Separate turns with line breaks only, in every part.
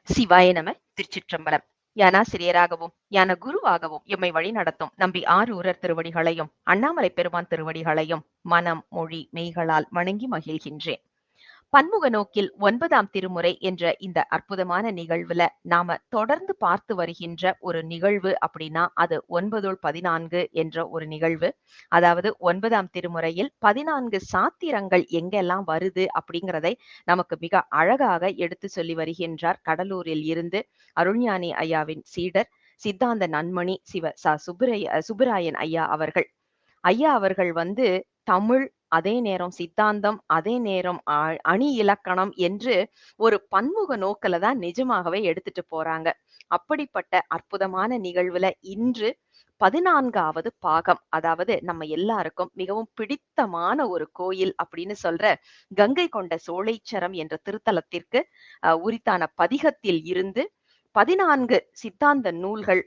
சிவாய நம. திருச்சிற்றம்பலம். ஞானாசிரியராகவும் ஞான குருவாகவும் எம்மை வழி நடத்தும் நம்பி ஆரூரர் திருவடிகளையும் அண்ணாமலை பெருமான் திருவடிகளையும் மனம் மொழி மெய்களால் வணங்கி மகிழ்கின்றேன். பன்முக நோக்கில் 9ஆம் திருமுறை என்ற இந்த அற்புதமான நிகழ்வுல நாம தொடர்ந்து பார்த்து வருகின்ற ஒரு நிகழ்வு அப்படின்னா அது 9-14 என்ற ஒரு நிகழ்வு. அதாவது 9ஆம் திருமுறையில் 14 சாத்திரங்கள் எங்கெல்லாம் வருது அப்படிங்கிறதை நமக்கு மிக அழகாக எடுத்து சொல்லி வருகின்றார் கடலூரில் இருந்து அருள்ஞானி ஐயாவின் சீடர் சித்தாந்த நன்மணி சுப்பராயன் ஐயா அவர்கள். ஐயா அவர்கள் வந்து தமிழ், அதே நேரம் சித்தாந்தம், அதே நேரம் அணி இலக்கணம் என்று ஒரு பன்முக நோக்குல தான் நிஜமாகவே எடுத்துட்டு போறாங்க. அப்படிப்பட்ட அற்புதமான நிகழ்வுல இன்று 14வது பாகம், அதாவது நம்ம எல்லாருக்கும் மிகவும் பிடித்தமான ஒரு கோயில் அப்படின்னு சொல்ற கங்கை கொண்ட சோலைச்சரம் என்ற திருத்தலத்திற்கு உரித்தான பதிகத்தில் இருந்து 14 சித்தாந்த நூல்கள்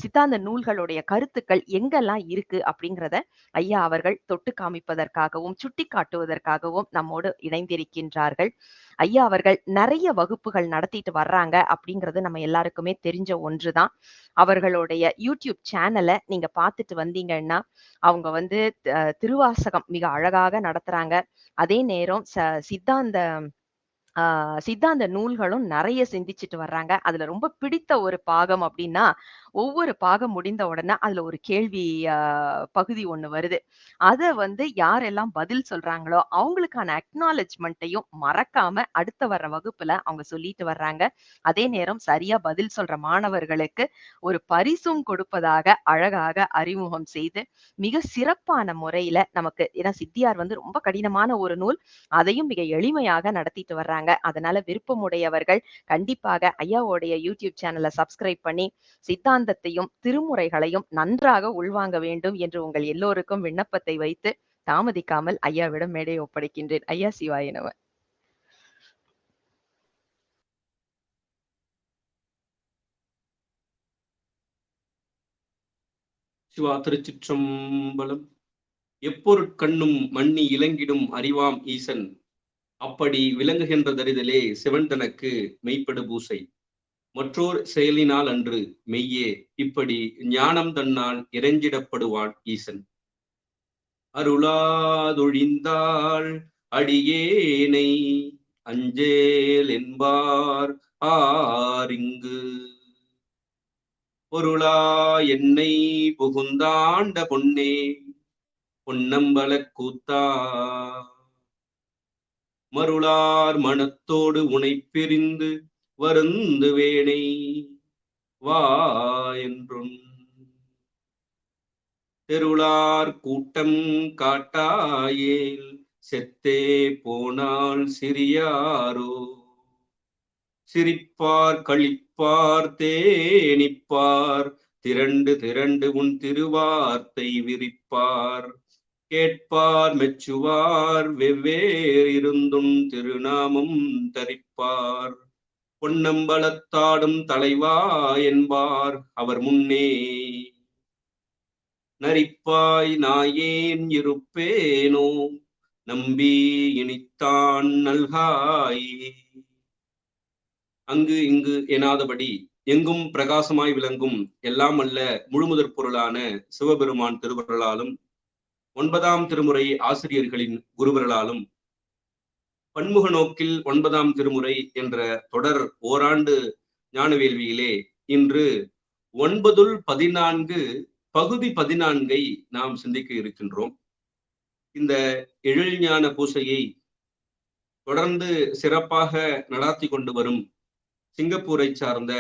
சித்தாந்த நூல்களுடைய கருத்துக்கள் எங்கெல்லாம் இருக்கு அப்படிங்கிறத ஐயா அவர்கள் தொட்டு காமிப்பதற்காகவும் சுட்டி காட்டுவதற்காகவும் நம்மோடு இணைந்திருக்கின்றார்கள். ஐயா அவர்கள் நிறைய வகுப்புகள் நடத்திட்டு வர்றாங்க அப்படிங்கிறது நம்ம எல்லாருக்குமே தெரிஞ்ச ஒன்றுதான். அவர்களுடைய யூடியூப் சேனலை நீங்க பார்த்துட்டு வந்தீங்கன்னா அவங்க வந்து திருவாசகம் மிக அழகாக நடத்துறாங்க. அதே நேரம் சித்தாந்த சித்தாந்த நூல்களும் நிறைய சிந்திச்சுட்டு வர்றாங்க. அதுல ரொம்ப பிடித்த ஒரு பாகம் அப்படின்னா, ஒவ்வொரு பாகம் முடிந்த உடனே அதுல ஒரு கேள்வி அ பகுதி ஒண்ணு வருது. அத வந்து யாரெல்லாம் பதில் சொல்றாங்களோ, அவங்களுக்கான அக்னாலெட்ஜ்மென்ட்டையும் மறக்காம அடுத்த வர்ற வகுப்புல அவங்க சொல்லிட்டு வர்றாங்க. அதே நேரம் சரியா பதில் சொல்ற மாணவர்களுக்கு ஒரு பரிசும் கொடுப்பதாக அழகாக அறிமுகம் செய்து, மிக சிறப்பான முறையில நமக்கு ஏன்னா சித்தியார் வந்து ரொம்ப கடினமான ஒரு நூல். அதையும் மிக எளிமையாக நடத்திட்டு வர்றாங்க. அதனால விருப்பமுடையவர்கள் கண்டிப்பாக ஐயாவோடைய யூடியூப் சேனலை சப்ஸ்கிரைப் பண்ணி சித்தாந்தத்தையும் திருமுறைகளையும் நன்றாக உள்வாங்க வேண்டும் என்று உங்கள் எல்லோருக்கும் விண்ணப்பத்தை வைத்து தாமதிக்காமல் ஐயாவிடம் மேடையை ஒப்படைக்கின்றேன். ஐயா சிவாய நம.
சிவா திருச்சிற்றம்பலம். எப்பொருட்கண்ணும் மன்னி இலங்கிடும் அறிவாம் ஈசன் அப்படி விளங்குகின்ற தரிதலே சிவன் தனக்கு மெய்ப்படு பூசை மற்றோர் செயலினால் அன்று மெய்யே இப்படி ஞானம் தன்னால் இறைஞ்சிடப்படுவான் ஈசன். அருளாதொழிந்தாள் அடியேனை அஞ்சேல் என்பார் ஆரிங்கு பொருளா என்னை புகுந்தாண்ட பொன்னே பொன்னம்பலக் கூத்தா மருளார் மனத்தோடு உனைப்பிரிந்து வருந்து வேணை வா என்றும் தெருளார் கூட்டம் காட்டாயேல் செத்தே போனால் சிறியாரோ சிரிப்பார் கழிப்பார் தேனிப்பார் திரண்டு திரண்டு உன் திருவார்த்தை விரிப்பார் கேட்பார் மெச்சுவார் வெவ்வேறு இருந்தும் திருநாமம் தரிப்பார் பொன்னம்பலத்தாடும் தலைவா என்பார் அவர் முன்னே நரிப்பாய் நாயேன் இருப்பேனோ நம்பி இனித்தான் நல்காயே. அங்கு இங்கு எனாதபடி எங்கும் பிரகாசமாய் விளங்கும் எல்லாம் அல்ல முழுமுதற் பொருளான சிவபெருமான் திருவருளாலும் 9ஆம் திருமுறை ஆசிரியர்களின் குருவர்களாலும் பன்முக நோக்கில் 9ஆம் திருமுறை என்ற தொடர் ஓராண்டு ஞான வேள்வியிலே இன்று 9-14 பகுதி 14 நாம் சிந்திக்க இருக்கின்றோம். இந்த எழில் ஞான பூசையை தொடர்ந்து சிறப்பாக நடாத்தி கொண்டு வரும் சிங்கப்பூரை சார்ந்த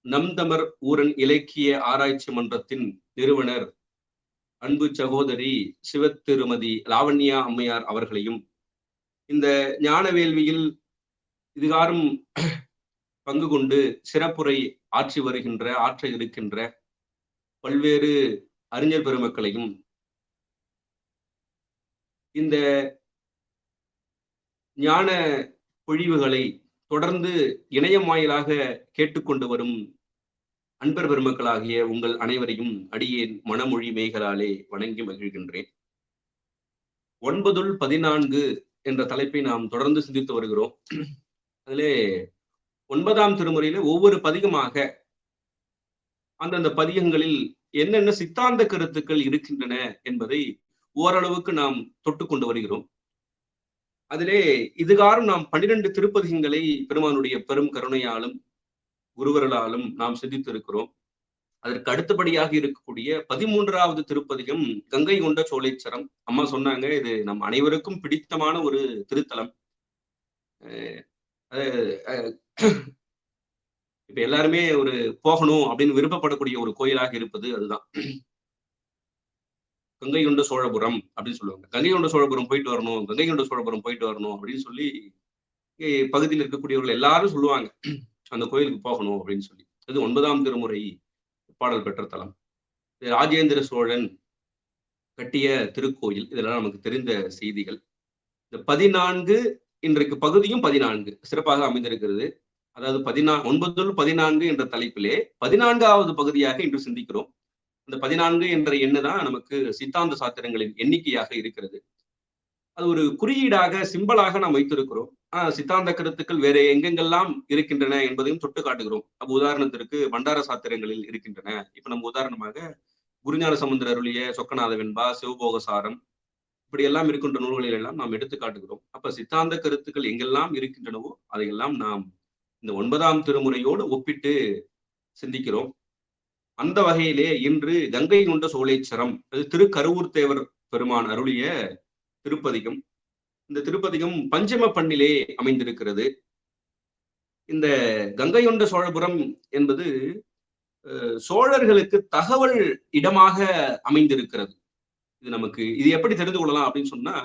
நம் தமர் ஊரன் இலக்கிய ஆராய்ச்சி மன்றத்தின் நிறுவனர் அன்பு சகோதரி சிவத்திருமதி லாவண்யா அம்மையார் அவர்களையும் இந்த ஞான வேள்வியில் இதுகாரும் பங்கு கொண்டு சிறப்புரை ஆற்ற இருக்கின்ற பல்வேறு அறிஞர் பெருமக்களையும் இந்த ஞான பொழிவுகளை தொடர்ந்து இணையம் வாயிலாக கேட்டுக்கொண்டு வரும் அன்பர் பெருமக்களாகிய உங்கள் அனைவரையும் அடியேன் மனமொழி மேகலாலே வணங்கி மகிழ்கின்றேன். 9-14 என்ற தலைப்பை நாம் தொடர்ந்து சிந்தித்து வருகிறோம். அதிலே 9ஆம் திருமுறையில ஒவ்வொரு பதிகமாக அந்தந்த பதிகங்களில் என்னென்ன சித்தாந்த கருத்துக்கள் இருக்கின்றன என்பதை ஓரளவுக்கு நாம் தொட்டு கொண்டு வருகிறோம். அதிலே இதுகாரும் நாம் 12 திருப்பதிகங்களை பெருமானுடைய பெரும் கருணையாலும் குருவர்களாலும் நாம் சிந்தித்திருக்கிறோம். அதற்கு அடுத்தபடியாக இருக்கக்கூடிய 13வது திருப்பதிகம் கங்கை கொண்ட சோழேச்சரம். அம்மா சொன்னாங்க, இது நம் அனைவருக்கும் பிடித்தமான ஒரு திருத்தலம். இப்ப எல்லாருமே ஒரு போகணும் அப்படின்னு விருப்பப்படக்கூடிய ஒரு கோயிலாக இருப்பது அதுதான். கங்கை கொண்ட சோழபுரம் அப்படின்னு சொல்லுவாங்க. கங்கை கொண்ட சோழபுரம் போயிட்டு வரணும், கங்கை கொண்ட சோழபுரம் போயிட்டு வரணும் அப்படின்னு சொல்லி பகுதியில் இருக்கக்கூடியவர்கள் எல்லாரும் சொல்லுவாங்க, அந்த கோயிலுக்கு போகணும் அப்படின்னு சொல்லி. அது 9ஆம் திருமுறை பாடல் பெற்ற தலம். ராஜேந்திர சோழன் கட்டிய திருக்கோயில். இதெல்லாம் நமக்கு தெரிந்த செய்திகள். இந்த 14 இன்றைக்கு பகுதியும் 14 சிறப்பாக அமைந்திருக்கிறது. அதாவது 9-14 என்ற தலைப்பிலே 14வது பகுதியாக இன்று சிந்திக்கிறோம். அந்த 14 என்ற எண்ணு தான் நமக்கு சித்தாந்த சாத்திரங்களின் எண்ணிக்கையாக இருக்கிறது. அது ஒரு குறியீடாக, சிம்பலாக நாம் வைத்திருக்கிறோம். சித்தாந்த கருத்துக்கள் வேற எங்கெங்கெல்லாம் இருக்கின்றன என்பதையும் தொட்டு காட்டுகிறோம். அப்ப உதாரணத்திற்கு பண்டார சாத்திரங்களில் இருக்கின்றன. இப்ப நம்ம உதாரணமாக குருஞான சம்பந்தர் அருளிய சொக்கநாத வெண்பா, சிவபோகசாரம், இப்படி எல்லாம் இருக்கின்ற நூல்களில் எல்லாம் நாம் எடுத்து காட்டுகிறோம். அப்ப சித்தாந்த கருத்துக்கள் எங்கெல்லாம் இருக்கின்றனவோ அதையெல்லாம் நாம் இந்த 9ஆம் திருமுறையோடு ஒப்பிட்டு சிந்திக்கிறோம். அந்த வகையிலே இன்று கங்கை கொண்ட சோழேச்சரம், அது திருக்கருவூர் தேவர் பெருமான் அருளிய திருப்பதிகம். இந்த திருப்பதிகம் பஞ்சம பண்ணிலே அமைந்திருக்கிறது. இந்த கங்கை கொண்ட சோழபுரம் என்பது சோழர்களுக்கு தகவல் இடமாக அமைந்திருக்கிறது. இது எப்படி தெரிந்து கொள்ளலாம் அப்படின்னு சொன்னா,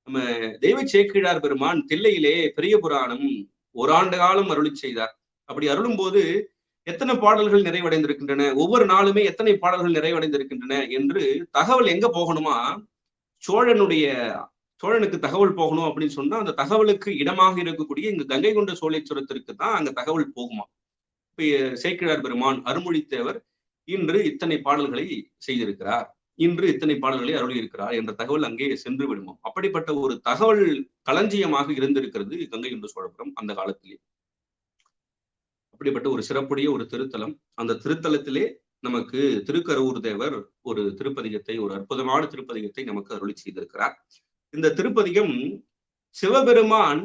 நம்ம தெய்வ சேக்கிழார் பெருமான் தில்லையிலே பெரிய புராணம் ஓராண்டு காலம் அருளி செய்தார். அப்படி அருளும் போது எத்தனை பாடல்கள் நிறைவடைந்திருக்கின்றன, ஒவ்வொரு நாளுமே எத்தனை பாடல்கள் நிறைவடைந்திருக்கின்றன என்று தகவல் எங்க போகணுமா, சோழனுக்கு தகவல் போகணும் அப்படின்னு சொன்னா அந்த தகவலுக்கு இடமாக இருக்கக்கூடிய இங்க கங்கை கொண்ட சோழேஸ்வரத்திற்கு தான் அங்க தகவல் போகுமா. இப்ப சேக்கிழார் பெருமான் அருள்மொழித்தேவர் இன்று இத்தனை பாடல்களை செய்திருக்கிறார், இன்று இத்தனை பாடல்களை அருளியிருக்கிறார் என்ற தகவல் அங்கே சென்று விடுமா. அப்படிப்பட்ட ஒரு தகவல் களஞ்சியமாக இருந்திருக்கிறது கங்கை கொண்ட சோழபுரம் அந்த காலத்திலே. அப்படிப்பட்ட ஒரு சிறப்புடைய ஒரு திருத்தலம். அந்த திருத்தலத்திலே நமக்கு திருக்கருவூர் தேவர் ஒரு திருப்பதிகத்தை, ஒரு அற்புதமான திருப்பதிகத்தை நமக்கு அருளி செய்திருக்கிறார். இந்த திருப்பதிகம் சிவபெருமான்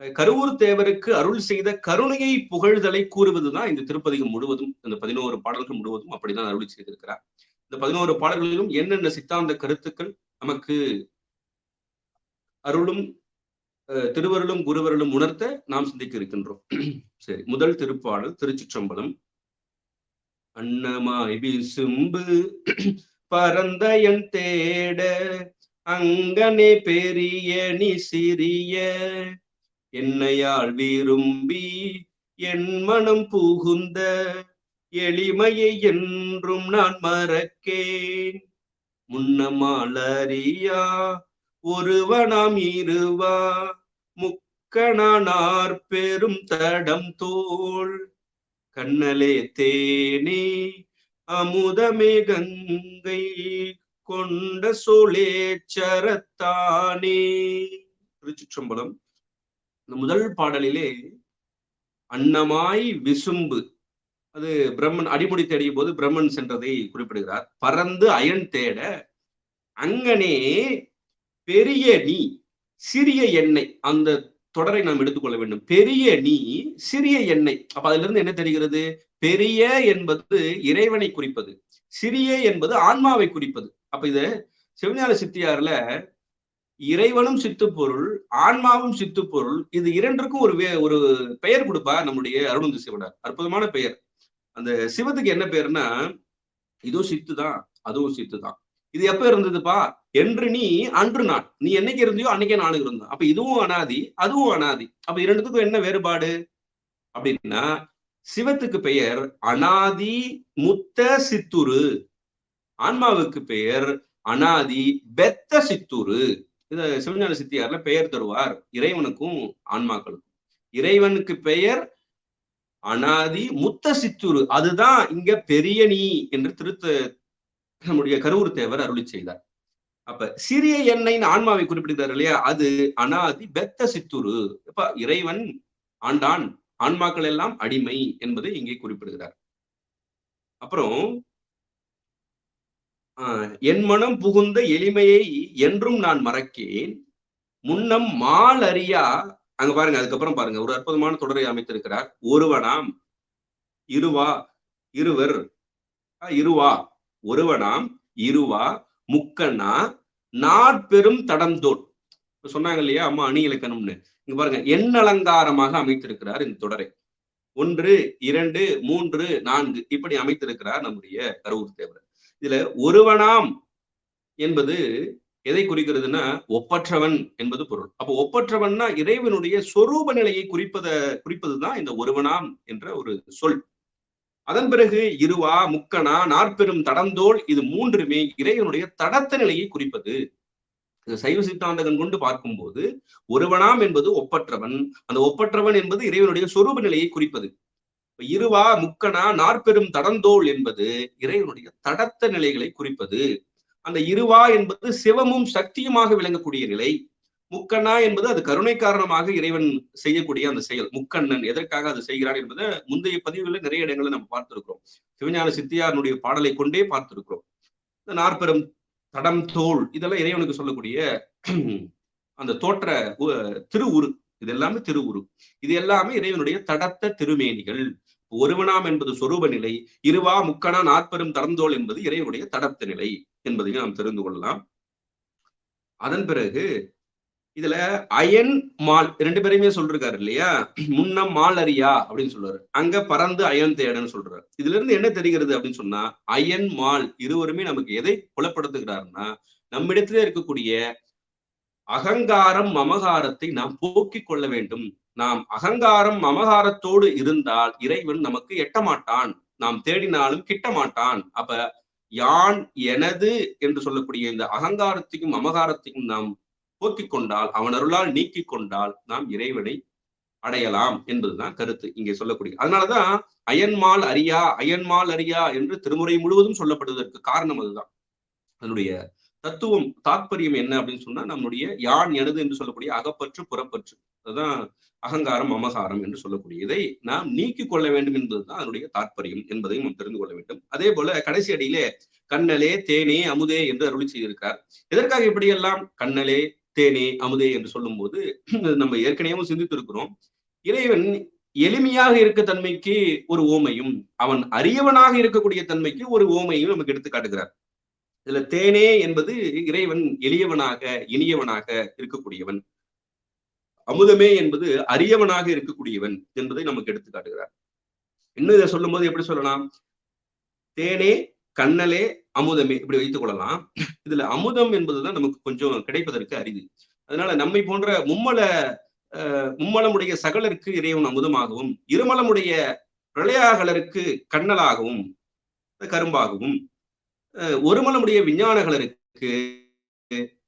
கருவூர் தேவருக்கு அருள் செய்த கருணையை புகழ்தலை கூறுவதுதான் இந்த திருப்பதிகம் முழுவதும். இந்த 11 பாடல்கள் முழுவதும் அப்படிதான் அருளி செய்திருக்கிறார். இந்த 11 பாடல்களிலும் என்னென்ன சித்தாந்த கருத்துக்கள் நமக்கு அருளும் திருவருளும் குருவருளும் உணர்த்த நாம் சிந்திக்க இருக்கின்றோம். சரி, முதல் திருப்பாடல் திருச்சிற்றம்பலம். அன்னமாய் விசும்பு பரந்தயன் தேட அங்கனே பெரிய நீ சிறிய என்னையால் விரும்பி என் மனம் புகுந்த எளிமையை என்றும் நான் மறக்கேன். முன்னமாலறியா ஒருவனாம் இருவா முக்கணானார் பெரும் தடம் தோள் கண்ணலே தேனே அமுதமே கங்கை கொண்ட சோழேச்சரத்தானே. திருச்சிற்றம்பலம். இந்த முதல் பாடலிலே அன்னமாய் விசும்பு, அது பிரம்மன் அடிமுடி தேடிய போது பிரம்மன் சென்றதை குறிப்பிடுகிறார். பறந்து அயன் தேட அங்கனே பெரிய நீ சிறிய எண்ணெய், அந்த தொடரை நாம் எடுத்துக்கொள்ள வேண்டும். பெரிய நீ சிறிய எண்ணெய். அப்ப அதுல இருந்து என்ன தெரிகிறது? பெரிய என்பது இறைவனை குறிப்பது, சிறிய என்பது ஆன்மாவை குறிப்பது. அப்ப இது சிவஞான சித்தியார்ல இறைவனும் சித்து பொருள், ஆன்மாவும் சித்து பொருள், இது இரண்டுக்கும் ஒரு பெயர் கொடுப்பார் நம்முடைய அருணந்தி சிவனார். அற்புதமான பெயர். அந்த சிவத்துக்கு என்ன பெயர்னா, இதுவும் சித்து தான், அதுவும் சித்து தான். இது எப்ப இருந்ததுப்பா என்று நீ அன்று நான், நீ என்னைக்கு இருந்தியோ அன்னைக்கே நானும் இருந்தோம். அப்ப இதுவும் அனாதி, அதுவும் அனாதி. அப்ப இரண்டுத்துக்கும் என்ன வேறுபாடு அப்படின்னா, சிவத்துக்கு பெயர் அனாதி முத்த சித்துரு, ஆன்மாவுக்கு பெயர் அனாதி பெத்த சித்துரு. இத சிவஞான சித்தியார்ல பெயர் தருவார் இறைவனுக்கும் ஆன்மாக்களுக்கும். இறைவனுக்கு பெயர் அனாதி முத்த சித்துரு, அதுதான் இங்க பெரிய நீ என்று நம்முடைய கருவூர் தேவர் அருளி செய்தார். அப்ப சிறிய எண்ணெய் ஆன்மாவை குறிப்பிடுகிறார் இல்லையா, அது அனாதி பெத்த சித்துரு. இப்ப இறைவன் ஆண்டான், ஆன்மாக்கள் எல்லாம் அடிமை என்பதை இங்கே குறிப்பிடுகிறார். அப்புறம் என் மனம் புகுந்த எளிமையை என்றும் நான் மறக்கேன், முன்னம் மால் அறியா. அங்க பாருங்க, அதுக்கப்புறம் பாருங்க, ஒரு அற்புதமான தொடரை அமைத்திருக்கிறார். ஒருவனாம், இருவா, இருவர், இருவா, ஒருவனாம், இருவா, முக்கண்ணா, நாற்பெரும் தடம்தோள். சொன்னாங்க இல்லையா அம்மா அணி இலக்கணம்னு. இங்க பாருங்க, எண் அலங்காரமாக அமைத்திருக்கிறார் இந்த தொடரை. 1, 2, 3, 4 இப்படி அமைத்திருக்கிறார் நம்முடைய கருவூர் தேவர். இதுல ஒருவனாம் என்பது எதை குறிக்கிறதுனா ஒப்பற்றவன் என்பது பொருள். அப்போ ஒப்பற்றவன்னா இறைவனுடைய சொரூப நிலையை குறிப்பதுதான் இந்த ஒருவனாம் என்ற ஒரு சொல். அதன் பிறகு இருவா, முக்கணா, நாற்பெரும் தடந்தோள், இது மூன்றுமே இறைவனுடைய தடத்த நிலையை குறிப்பது. சைவ சித்தாந்தகன் கொண்டு பார்க்கும்போது ஒருவனாம் என்பது ஒப்பற்றவன், அந்த ஒப்பற்றவன் என்பது இறைவனுடைய சொரூப நிலையை குறிப்பது. இருவா, முக்கணா, நாற்பெரும் தடந்தோள் என்பது இறைவனுடைய தடத்த நிலைகளை குறிப்பது. அந்த இருவா என்பது சிவமும் சக்தியுமாக விளங்கக்கூடிய நிலை. முக்கண்ணா என்பது அது கருணை காரணமாக இறைவன் செய்யக்கூடிய அந்த செயல். முக்கண்ணன் எதற்காக அது செய்கிறான் என்பதை முந்தைய பதிவுகளில் நிறைய இடங்களை நம்ம பார்த்திருக்கிறோம். சிவஞான சித்தியாரனுடைய பாடலை கொண்டே பார்த்திருக்கிறோம். இந்த நாற்பெரும் தடம் தோள் இதெல்லாம் இறைவனுக்கு சொல்லக்கூடிய அந்த தோற்ற திருவுரு. இது எல்லாமே திருவுரு. இது எல்லாமே இறைவனுடைய தடத்த திருமேனிகள். ஒருவனாம் என்பது சொரூப நிலை, இருவா, முக்கணா, நாற்பெரும் தடந்தோள் என்பது இறைவனுடைய தடத்த நிலை என்பதையும் நாம் தெரிந்து கொள்ளலாம். அதன் பிறகு இதுல அயன் மால் ரெண்டு பேரையுமே சொல்றாரு இல்லையா. முன்னம் மால் அறியா அப்படின்னு சொல்றாரு, அங்க பறந்து அயன் தேடன்னு சொல்றாரு. இதுல இருந்து என்ன தெரிகிறது அப்படின்னு சொன்னா, அயன் மால் இருவருமே நமக்கு எதை புலப்படுத்துகிறாருன்னா, நம்மிடத்திலே இருக்கக்கூடிய அகங்காரம் மமகாரத்தை நாம் போக்கிக் கொள்ள வேண்டும். நாம் அகங்காரம் மமகாரத்தோடு இருந்தால் இறைவன் நமக்கு எட்டமாட்டான், நாம் தேடினாலும் கிட்ட மாட்டான். அப்ப யான் எனது என்று சொல்லக்கூடிய இந்த அகங்காரத்தையும் மமகாரத்தையும் நாம் போக்கிக் கொண்டால், அவன் அருளால் நீக்கிக் கொண்டால் நாம் இறைவனை அடையலாம் என்பதுதான் கருத்து இங்கே சொல்லக்கூடிய. அதனாலதான் அயன்மால் அறியா, அயன்மால் அறியா என்று திருமுறை முழுவதும் சொல்லப்படுவதற்கு காரணம் அதுதான். அதனுடைய தத்துவம் தாத்பரியம் என்ன அப்படின்னு சொன்னா, நம்முடைய யான் எனது என்று சொல்லக்கூடிய அகப்பற்று புறப்பற்று, அதுதான் அகங்காரம் மமகாரம் என்று சொல்லக்கூடிய இதை நாம் நீக்கிக் கொள்ள வேண்டும் என்பதுதான் அதனுடைய தாற்பயம் என்பதையும் நாம் தெரிந்து கொள்ள வேண்டும். அதே போல கடைசி அடியிலே கண்ணலே தேனே அமுதே என்று அருளி செய்திருக்கிறார். எதற்காக இப்படியெல்லாம் கண்ணலே தேனே அமுதே என்று சொல்லும் போது நம்ம ஏற்கனவே சிந்தித்து இருக்கிறோம். இறைவன் எளிமையாக இருக்க தன்மைக்கு ஒரு ஓமையும், அவன் அரியவனாக இருக்கக்கூடிய தன்மைக்கு ஒரு ஓமையும் நமக்கு எடுத்து காட்டுகிறார். இதுல தேனே என்பது இறைவன் எளியவனாக இனியவனாக இருக்கக்கூடியவன், அமுதமே என்பது அரியவனாக இருக்கக்கூடியவன் என்பதை நமக்கு எடுத்து காட்டுகிறார். இன்னும் இதை சொல்லும் போது எப்படி சொல்லலாம், தேனே கண்ணலே அமுதமே இப்படி வைத்துக் கொள்ளலாம். இதுல அமுதம் என்பதுதான் நமக்கு கொஞ்சம் கிடைப்பதற்கு அரிது. அதனால நம்மை போன்ற மும்மலமுடைய சகலருக்கு இறைவன் அமுதமாகவும், இருமலமுடைய பிரளயாகலருக்கு கண்ணலாகவும் கரும்பாகவும், ஒருமலமுடைய விஞ்ஞானகலருக்கு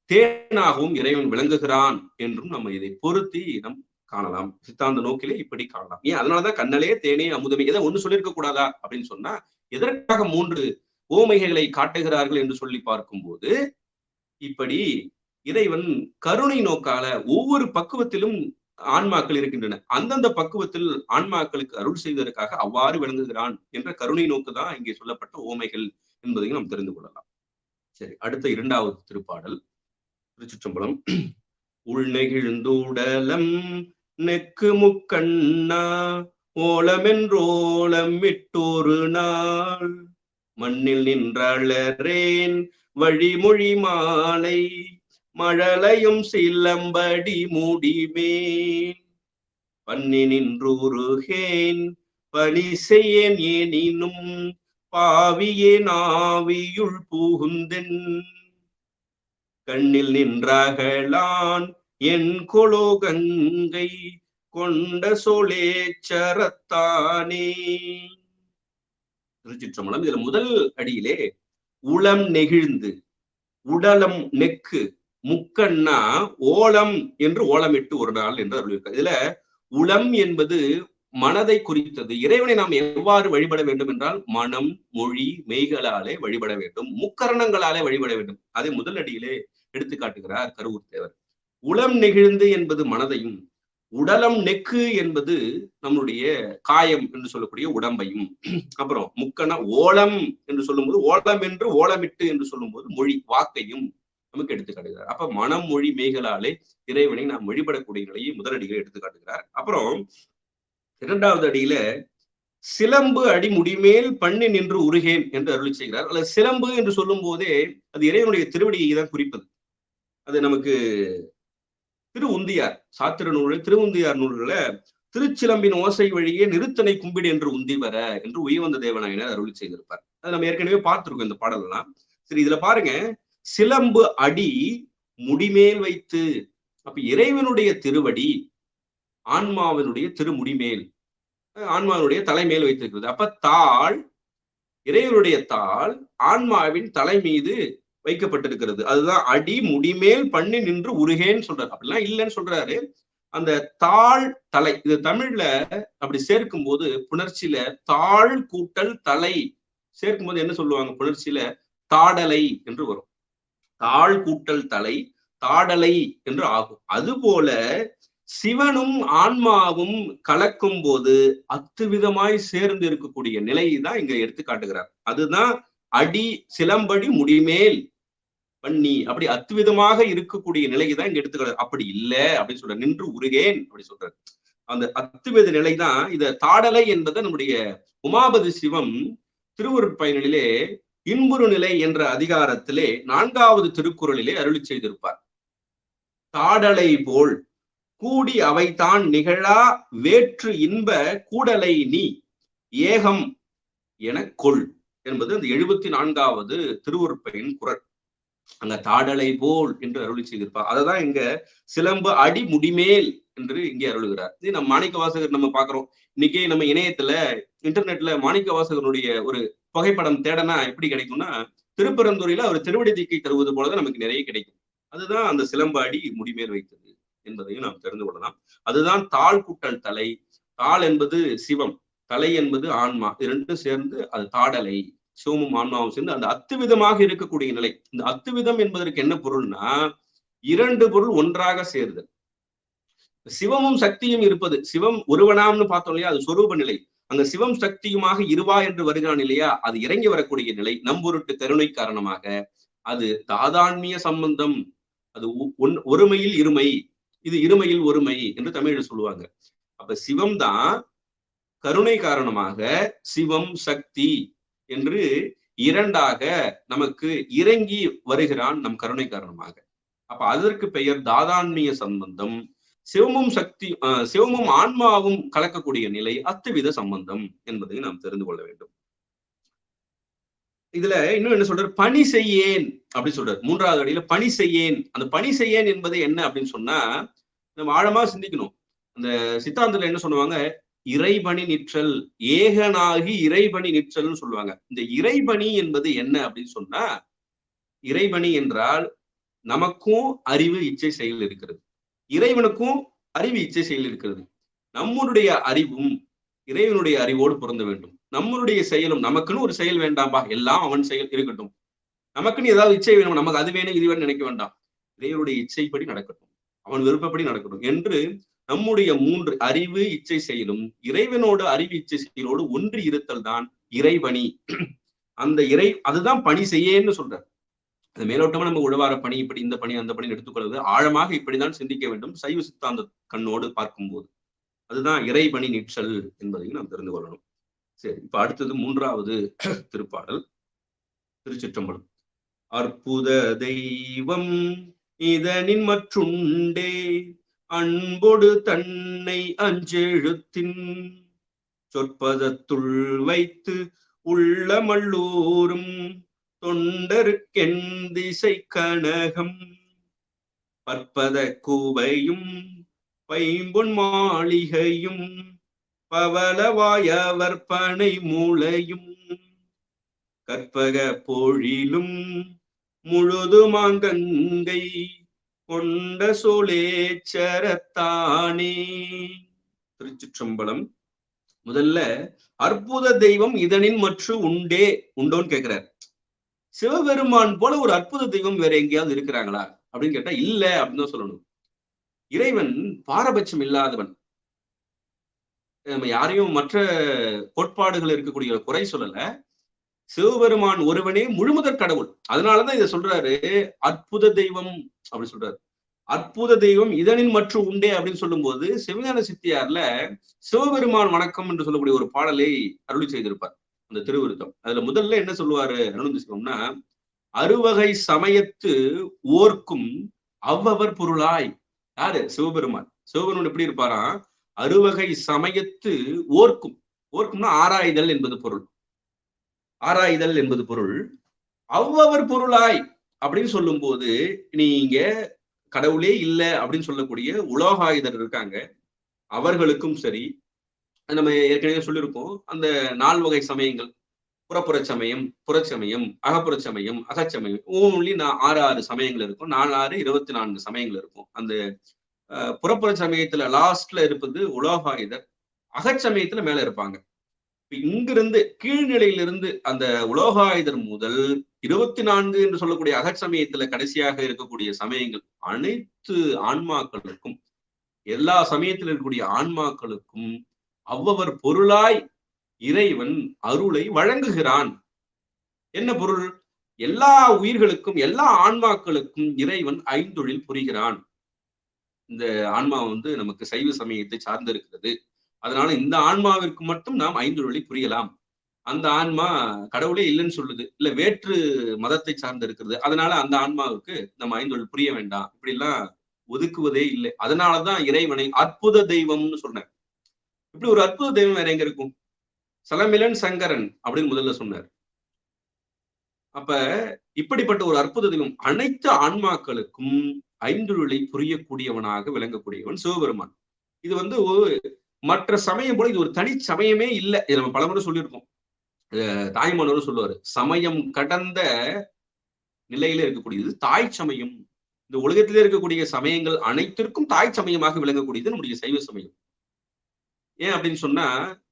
தேனாகவும் இறைவன் விளங்குகிறான் என்றும் நம்ம இதை பொருத்தி நம் காணலாம். சித்தாந்த நோக்கிலே இப்படி காணலாம். ஏன் அதனாலதான் கண்ணலே தேனே அமுதமே, எதை ஒண்ணு சொல்லியிருக்க கூடாதா அப்படின்னு சொன்னா, எதற்காக 3 ஓமைகளை காட்டுகிறார்கள் என்று சொல்லி பார்க்கும்போது, இப்படி இறைவன் கருணை நோக்கால ஒவ்வொரு பக்குவத்திலும் ஆன்மாக்கள் இருக்கின்றன, அந்தந்த பக்குவத்தில் ஆன்மாக்களுக்கு அருள் செய்வதற்காக அவ்வாறு விளங்குகிறான் என்ற கருணை நோக்கு தான் இங்கே சொல்லப்பட்ட ஓமைகள் என்பதையும் நாம் தெரிந்து கொள்ளலாம். சரி, அடுத்த 2வது திருப்பாடல் திருச்சிற்றம்பலம். உள்நெகிழ்ந்துடலம் நெக்கு முக்கண்ணா ஓலமென்றோலம் விட்டோரு நாள் மண்ணில் நின்றளரேன் வழிமொழி மாலை மழலையும் சிலம்படி மூடிமேன் பண்ணி நின்றுருகேன் பணி செய்யேன் ஏனினும் பாவியே நாவியுள் புகுந்தென் கண்ணில் நின்றாகலான் என் கொலோ கங்கை கொண்ட சோலேச்சரத்தானே. திருச்சிற்றம்பலம். இதுல முதல் அடியிலே உளம் நெகிழ்ந்து, உடலம் நெக்கு, முக்கண்ணா ஓலம் என்று ஓலமிட்டு ஒரு நாள் என்று அருளியிருக்கார். இதுல உளம் என்பது மனதை குறித்தது. இறைவனை நாம் எவ்வாறு வழிபட வேண்டும் என்றால், மனம் மொழி மெய்களாலே வழிபட வேண்டும், முக்கரணங்களாலே வழிபட வேண்டும். அதை முதல் அடியிலே எடுத்து காட்டுகிறார் கருவூர் தேவர். உளம் நெகிழ்ந்து என்பது மனதையும், உடலம் நெக்கு என்பது நம்முடைய காயம் என்று சொல்லக்கூடிய உடம்பையும், அப்புறம் முக்கண ஓலம் என்று சொல்லும்போது ஓலம் என்று ஓலமிட்டு என்று சொல்லும்போது மொழி வாக்கையும் நமக்கு எடுத்து காட்டுகிறார். அப்ப மனம் மொழி மெய்களாலே இறைவனை நாம் வழிபடக்கூடிய நிலையை முதலடிகளை எடுத்து காட்டுகிறார். அப்புறம் இரண்டாவது அடியில சிலம்பு அடி முடிமேல் பண்ணி நின்று உருகேன் என்று அருளி செய்கிறார். அல்லது சிலம்பு என்று சொல்லும் போதே அது இறைவனுடைய திருவடியை தான் குறிப்பது. அது நமக்கு திரு உந்தியார் சாத்திர நூலில் திருவுந்தியார் நூல்கள திருச்சிலம்பின் ஓசை வழியே நிறுத்தனை கும்பிடு என்று உந்தி வர என்று உயவந்த தேவநாயனர் அருளி செய்திருப்பார். அது நம்ம ஏற்கனவே பார்த்திருக்கோம் இந்த பாடலாம். சரி, இதுல பாருங்க, சிலம்பு அடி முடிமேல் வைத்து, அப்ப இறைவனுடைய திருவடி ஆன்மாவினுடைய திருமுடிமேல், ஆன்மாவினுடைய தலைமேல் வைத்திருக்கிறது. அப்ப தாள், இறைவனுடைய தாள் ஆன்மாவின் தலை மீது வைக்கப்பட்டிருக்கிறது. அதுதான் அடி முடிமேல் பண்ணி நின்று உருகேன்னு சொல்றாரு. அப்படிலாம் இல்லைன்னு சொல்றாரு. அந்த தாழ் தலை, இது தமிழ்ல அப்படி சேர்க்கும் போது புணர்ச்சியில தாழ் கூட்டல் தலை சேர்க்கும் போது என்ன சொல்லுவாங்க? புணர்ச்சியில தாடலை என்று வரும். தாழ் கூட்டல் தலை தாடலை என்று ஆகும். அதுபோல சிவனும் ஆன்மாவும் கலக்கும் போது அத்துவிதமாய் சேர்ந்து இருக்கக்கூடிய நிலையை தான் இங்க எடுத்து காட்டுகிறார். அதுதான் அடி சிலம்படி முடிமேல் பண்ணி, அப்படி அத்துவிதமாக இருக்கக்கூடிய நிலையை தான் இங்க எடுத்துக்கிறார். அப்படி இல்லை அப்படின்னு சொல்ற, நின்று உருகேன் அப்படி சொல்றாரு. அந்த அத்துவித நிலை தான் இத தாடலை என்பதை நம்முடைய உமாபதி சிவம் திருவருட்பயனிலே இன்புறு நிலை என்ற அதிகாரத்திலே 4வது திருக்குறளிலே அருளி செய்திருப்பார். தாடலை போல் கூடி அவைதான் நிகழா வேற்று இன்ப கூடலை நீ ஏகம் என கொள் என்பது அந்த 74வது திருவருட்பயன் குறள். அங்க தாடலை போல் என்று அருளி செய்திருப்பார். அததான் இங்க சிலம்பு அடி முடிமேல் என்று இங்கே அருளுகிறார். இது நம்ம மாணிக்க வாசகர் நம்ம பாக்குறோம். இன்னைக்கே நம்ம இணையத்துல இன்டர்நெட்ல மாணிக்க வாசகருடைய ஒரு புகைப்படம் தேடனா எப்படி கிடைக்கும்னா, திருப்பரந்துறையில அவர் திருவடி தீக்கை தருவது போலதான் நமக்கு நிறைய கிடைக்கும். அதுதான் அந்த சிலம்பு அடி முடிமேல் வைத்தது என்பதையும் நாம் தெரிந்து கொள்ளலாம். அதுதான் தாழ் கூட்டல் தலை. தாள் என்பது சிவம், தலை என்பது ஆன்மா. இரண்டும் சேர்ந்து அது தாடலை, சிவமும் ஆன்மாவும் சேர்ந்து அந்த அத்துவிதமாக இருக்கக்கூடிய நிலை. இந்த அத்துவிதம் என்பதற்கு என்ன பொருள்னா, 2 பொருள் ஒன்றாக சேருதல். சிவமும் சக்தியும் இருப்பது, சிவம் ஒருவனாம்னு பார்த்தோம் இல்லையா, அது சொரூப நிலை. அங்க சிவம் சக்தியுமாக இருவா என்று வருகிறான் இல்லையா, அது இறங்கி வரக்கூடிய நிலை. நம்பொருட்டு கருணை காரணமாக அது தாதான்மிய சம்பந்தம். அது ஒருமையில் இருமை, இது இருமையில் ஒருமை என்று தமிழில் சொல்லுவாங்க. அப்ப சிவம் தான் கருணை காரணமாக சிவம் சக்தி என்று இரண்டாக நமக்கு இறங்கி வருகிறான் நம் கருணை காரணமாக. அப்ப அதற்கு பெயர் தாதான்மிய சம்பந்தம். சிவமும் சக்தி சிவமும் ஆன்மாவும் கலக்கக்கூடிய நிலை அத்துவித சம்பந்தம் என்பதை நாம் தெரிந்து கொள்ள வேண்டும். இதுல இன்னும் என்ன சொல்றாரு? பணி செய்யேன் அப்படி சொல்றாரு. 3வது அடியில பணி செய்யேன். அந்த பணி செய்யேன் என்பது என்ன அப்படின்னு சொன்னா, நம்ம ஆழமா சிந்திக்கணும். அந்த சித்தாந்தத்துல என்ன சொல்லுவாங்க? இறைபணி நிற்றல், ஏகனாகி இறைபணி நிற்றல்னு சொல்லுவாங்க. இந்த இறைபணி என்பது என்ன அப்படின்னு சொன்னா, இறைபணி என்றால் நமக்கும் அறிவு இச்சை செயல் இருக்கிறது, இறைவனுக்கும் அறிவு இச்சை செயல் இருக்கிறது. நம்முடைய அறிவும் இறைவனுடைய அறிவோடு பொருந்த வேண்டும். நம்மளுடைய செயலும், நமக்குன்னு ஒரு செயல் வேண்டாம்பா, எல்லாம் அவன் செயல் இருக்கட்டும், நமக்குன்னு ஏதாவது இச்சை வேணும், நமக்கு அது வேணும் இது வேணும் நினைக்க வேண்டாம், இறைவனுடைய இச்சைப்படி நடக்கட்டும், அவன் விருப்பப்படி நடக்கட்டும் என்று நம்முடைய 3 அறிவு இச்சை செயலும் இறைவனோட அறிவு இச்சை செயலோடு ஒன்றி இருத்தல் தான் இறைபணி. அந்த அதுதான் பணி செய்யன்னு சொல்றார். அது மேலோட்டமா நம்ம உழவார பணி, இப்படி இந்த பணி அந்த பணி எடுத்துக்கொள்வது, ஆழமாக இப்படிதான் சிந்திக்க வேண்டும் சைவ சித்தாந்த கண்ணோடு பார்க்கும்போது. அதுதான் இறைபணி நிற்றல் என்பதையும் நாம் தெரிந்து கொள்ளணும். சரி, இப்ப அடுத்தது 3வது திருப்பாடல், திருச்சிற்றம்பலம். அற்புத தெய்வம் இதனின் மற்றுண்டே அன்பொடு தன்னை அஞ்செழுத்தின் சொற்பதத்துள் வைத்து உள்ளமல்லூரும் தொண்டருக்கென் திசை கனகம் பற்பத கூவையும் பைம்பொன் மாளிகையும் பவளவாயவர் பனை மூளையும் கற்பக பொழிலும் முழுதுமாங்கங்கை கொண்ட சோலேச்சரத்தானே. திருச்சிற்றம்பலம். முதல்ல அற்புத தெய்வம் இதனின் மற்ற உண்டே, உண்டோன்னு கேட்கிறார். சிவபெருமான் போல ஒரு அற்புத தெய்வம் வேற எங்கேயாவது இருக்கிறாங்களா அப்படின்னு கேட்டா இல்ல அப்படின்னு தான் சொல்லணும். இறைவன் பாரபட்சம் இல்லாதவன். நம்ம யாரையும் மற்ற கோட்பாடுகள் இருக்கக்கூடிய குறை சொல்லல. சிவபெருமான் ஒருவனே முழுமுதற் கடவுள். அதனாலதான் இதை சொல்றாரு, அற்புத தெய்வம் அப்படி சொல்றாரு. அற்புத தெய்வம் இதனின் மற்றும் உண்டே அப்படின்னு சொல்லும் போது சிவஞான சித்தியார்ல சிவபெருமான் வணக்கம் என்று சொல்லக்கூடிய ஒரு பாடலை அருளி செய்திருப்பார் அந்த திருவிருத்தம். அதுல முதல்ல என்ன சொல்லுவாரு அருணந்தி சிவம்னா, அறுவகை சமயத்து ஓர்க்கும் அவ்வவர் பொருளாய். யாரு? சிவபெருமான். சிவபெருமான் எப்படி இருப்பாராம்? அறுவகை சமயத்து ஓர்க்கும். ஓர்க்கும்னா ஆராய்தல் என்பது பொருள். ஆராய்தல் என்பது பொருள். அவ்வவர் பொருளாய் அப்படின்னு சொல்லும் போது, நீங்க கடவுளே இல்லை அப்படின்னு சொல்லக்கூடிய உலோகாயுதர் இருக்காங்க, அவர்களுக்கும் சரி, நம்ம ஏற்கனவே சொல்லியிருக்கோம், அந்த 4 வகை சமயங்கள், புறப்புற சமயம், புறச்சமயம், அகப்புற சமயம், அகச்சமயம், ஓன்லி 6 சமயங்கள் இருக்கும். 4 6 24 சமயங்கள் இருக்கும். அந்த புறப்புற சமயத்துல லாஸ்ட்ல இருப்பது உலோகாயுதர், அகச்சமயத்துல மேல இருப்பாங்க. இங்கிருந்து கீழ்நிலையிலிருந்து அந்த உலோகாயுதர் முதல் 24 என்று சொல்லக்கூடிய அகச்சமயத்துல கடைசியாக இருக்கக்கூடிய சமயங்கள் அனைத்து ஆன்மாக்களுக்கும், எல்லா சமயத்தில் இருக்கக்கூடிய ஆன்மாக்களுக்கும் அவ்வவர் பொருளாய் இறைவன் அருளை வழங்குகிறான். என்ன பொருள்? எல்லா உயிர்களுக்கும், எல்லா ஆன்மாக்களுக்கும் இறைவன் ஐந்தொழில் புரிகிறான். இந்த ஆன்மா நமக்கு சைவ சமயத்தை சார்ந்து இருக்கிறது. அதனால இந்த ஆன்மாவிற்கு மட்டும் நாம் 5 வழி புரியலாம். அந்த ஆன்மா கடவுளே இல்லைன்னு சொல்லுது, இல்ல வேற்று மதத்தை சார்ந்து இருக்கிறது, அதனால அந்த ஆன்மாவுக்கு நம்ம 5 வழி புரிய வேண்டாம், இப்படி எல்லாம் ஒதுக்குவதே இல்லை. அதனாலதான் இறைவனை அற்புத தெய்வம்னு சொன்னார். இப்படி ஒரு அற்புத தெய்வம் வேற எங்க இருக்கும்? சலமிலன் சங்கரன் அப்படின்னு முதல்ல சொன்னார். அப்ப இப்படிப்பட்ட ஒரு அற்புத தெய்வம் அனைத்து ஆன்மாக்களுக்கும் 5 வழி புரியக்கூடியவனாக விளங்கக்கூடியவன் சிவபெருமான். இது மற்ற சமயம் போல இது ஒரு தனி சமயமே இல்லை. இதை நம்ம பலமுறை சொல்லியிருக்கோம். தாய்மானவரும் சொல்லுவாரு, சமயம் கடந்த நிலையில இருக்கக்கூடியது தாய் சமயம். இந்த உலகத்திலே இருக்கக்கூடிய சமயங்கள் அனைத்திற்கும் தாய் சமயமாக விளங்கக்கூடியது நம்முடைய சைவ சமயம். ஏன் அப்படின்னு சொன்னா,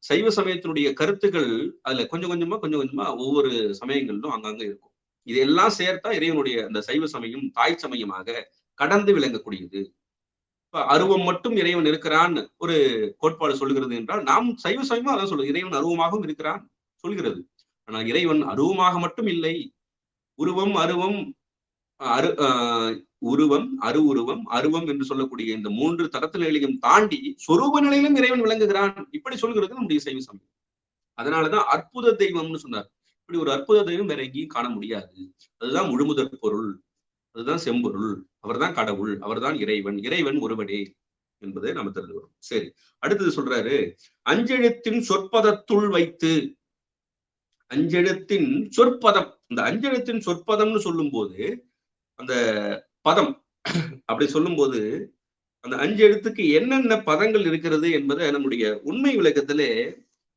சைவ சமயத்தினுடைய கருத்துக்கள் அதுல கொஞ்சம் கொஞ்சமா ஒவ்வொரு சமயங்களிலும் அங்கங்க இருக்கும். இதெல்லாம் சேர்த்தா இறைவனுடைய அந்த சைவ சமயம் தாய் சமயமாக கடந்து விளங்கக்கூடியது. அருவம் மட்டும் இறைவன் இருக்கிறான்னு ஒரு கோட்பாடு சொல்லுகிறது என்றால், நாம் சைவ சமயமா அதான் சொல்லுது, இறைவன் அருவமாகவும் இருக்கிறான் சொல்கிறது. ஆனால் இறைவன் அருவமாக மட்டும் இல்லை. உருவம் அருவம் உருவம் அருவுருவம் அருவம் என்று சொல்லக்கூடிய இந்த 3 தரத்து நிலையும் தாண்டி சொரூப நிலையிலும் இறைவன் விளங்குகிறான். இப்படி சொல்கிறது நம்முடைய சைவ சமயம். அதனாலதான் அற்புத தெய்வம்னு சொன்னார். இப்படி ஒரு அற்புத தெய்வம் வேற எங்கேயும் காண முடியாது. அதுதான் முழுமுதற் பொருள், அதுதான் செம்பொருள், அவர்தான் கடவுள், அவர்தான் இறைவன், இறைவன் ஒருவனே என்பதை நம்ம தெரிந்து வரும். சரி, அடுத்தது சொல்றாரு, அஞ்செழுத்தின் சொற்பதத்துள் வைத்து. அஞ்செழுத்தின் சொற்பதம். இந்த அஞ்செழுத்தின் சொற்பதம்னு சொல்லும் போது, அந்த பதம் அப்படி சொல்லும் போது அந்த 5 எழுத்துக்கு என்னென்ன பதங்கள் இருக்கிறது என்பதை நம்முடைய உண்மை விளக்கத்திலே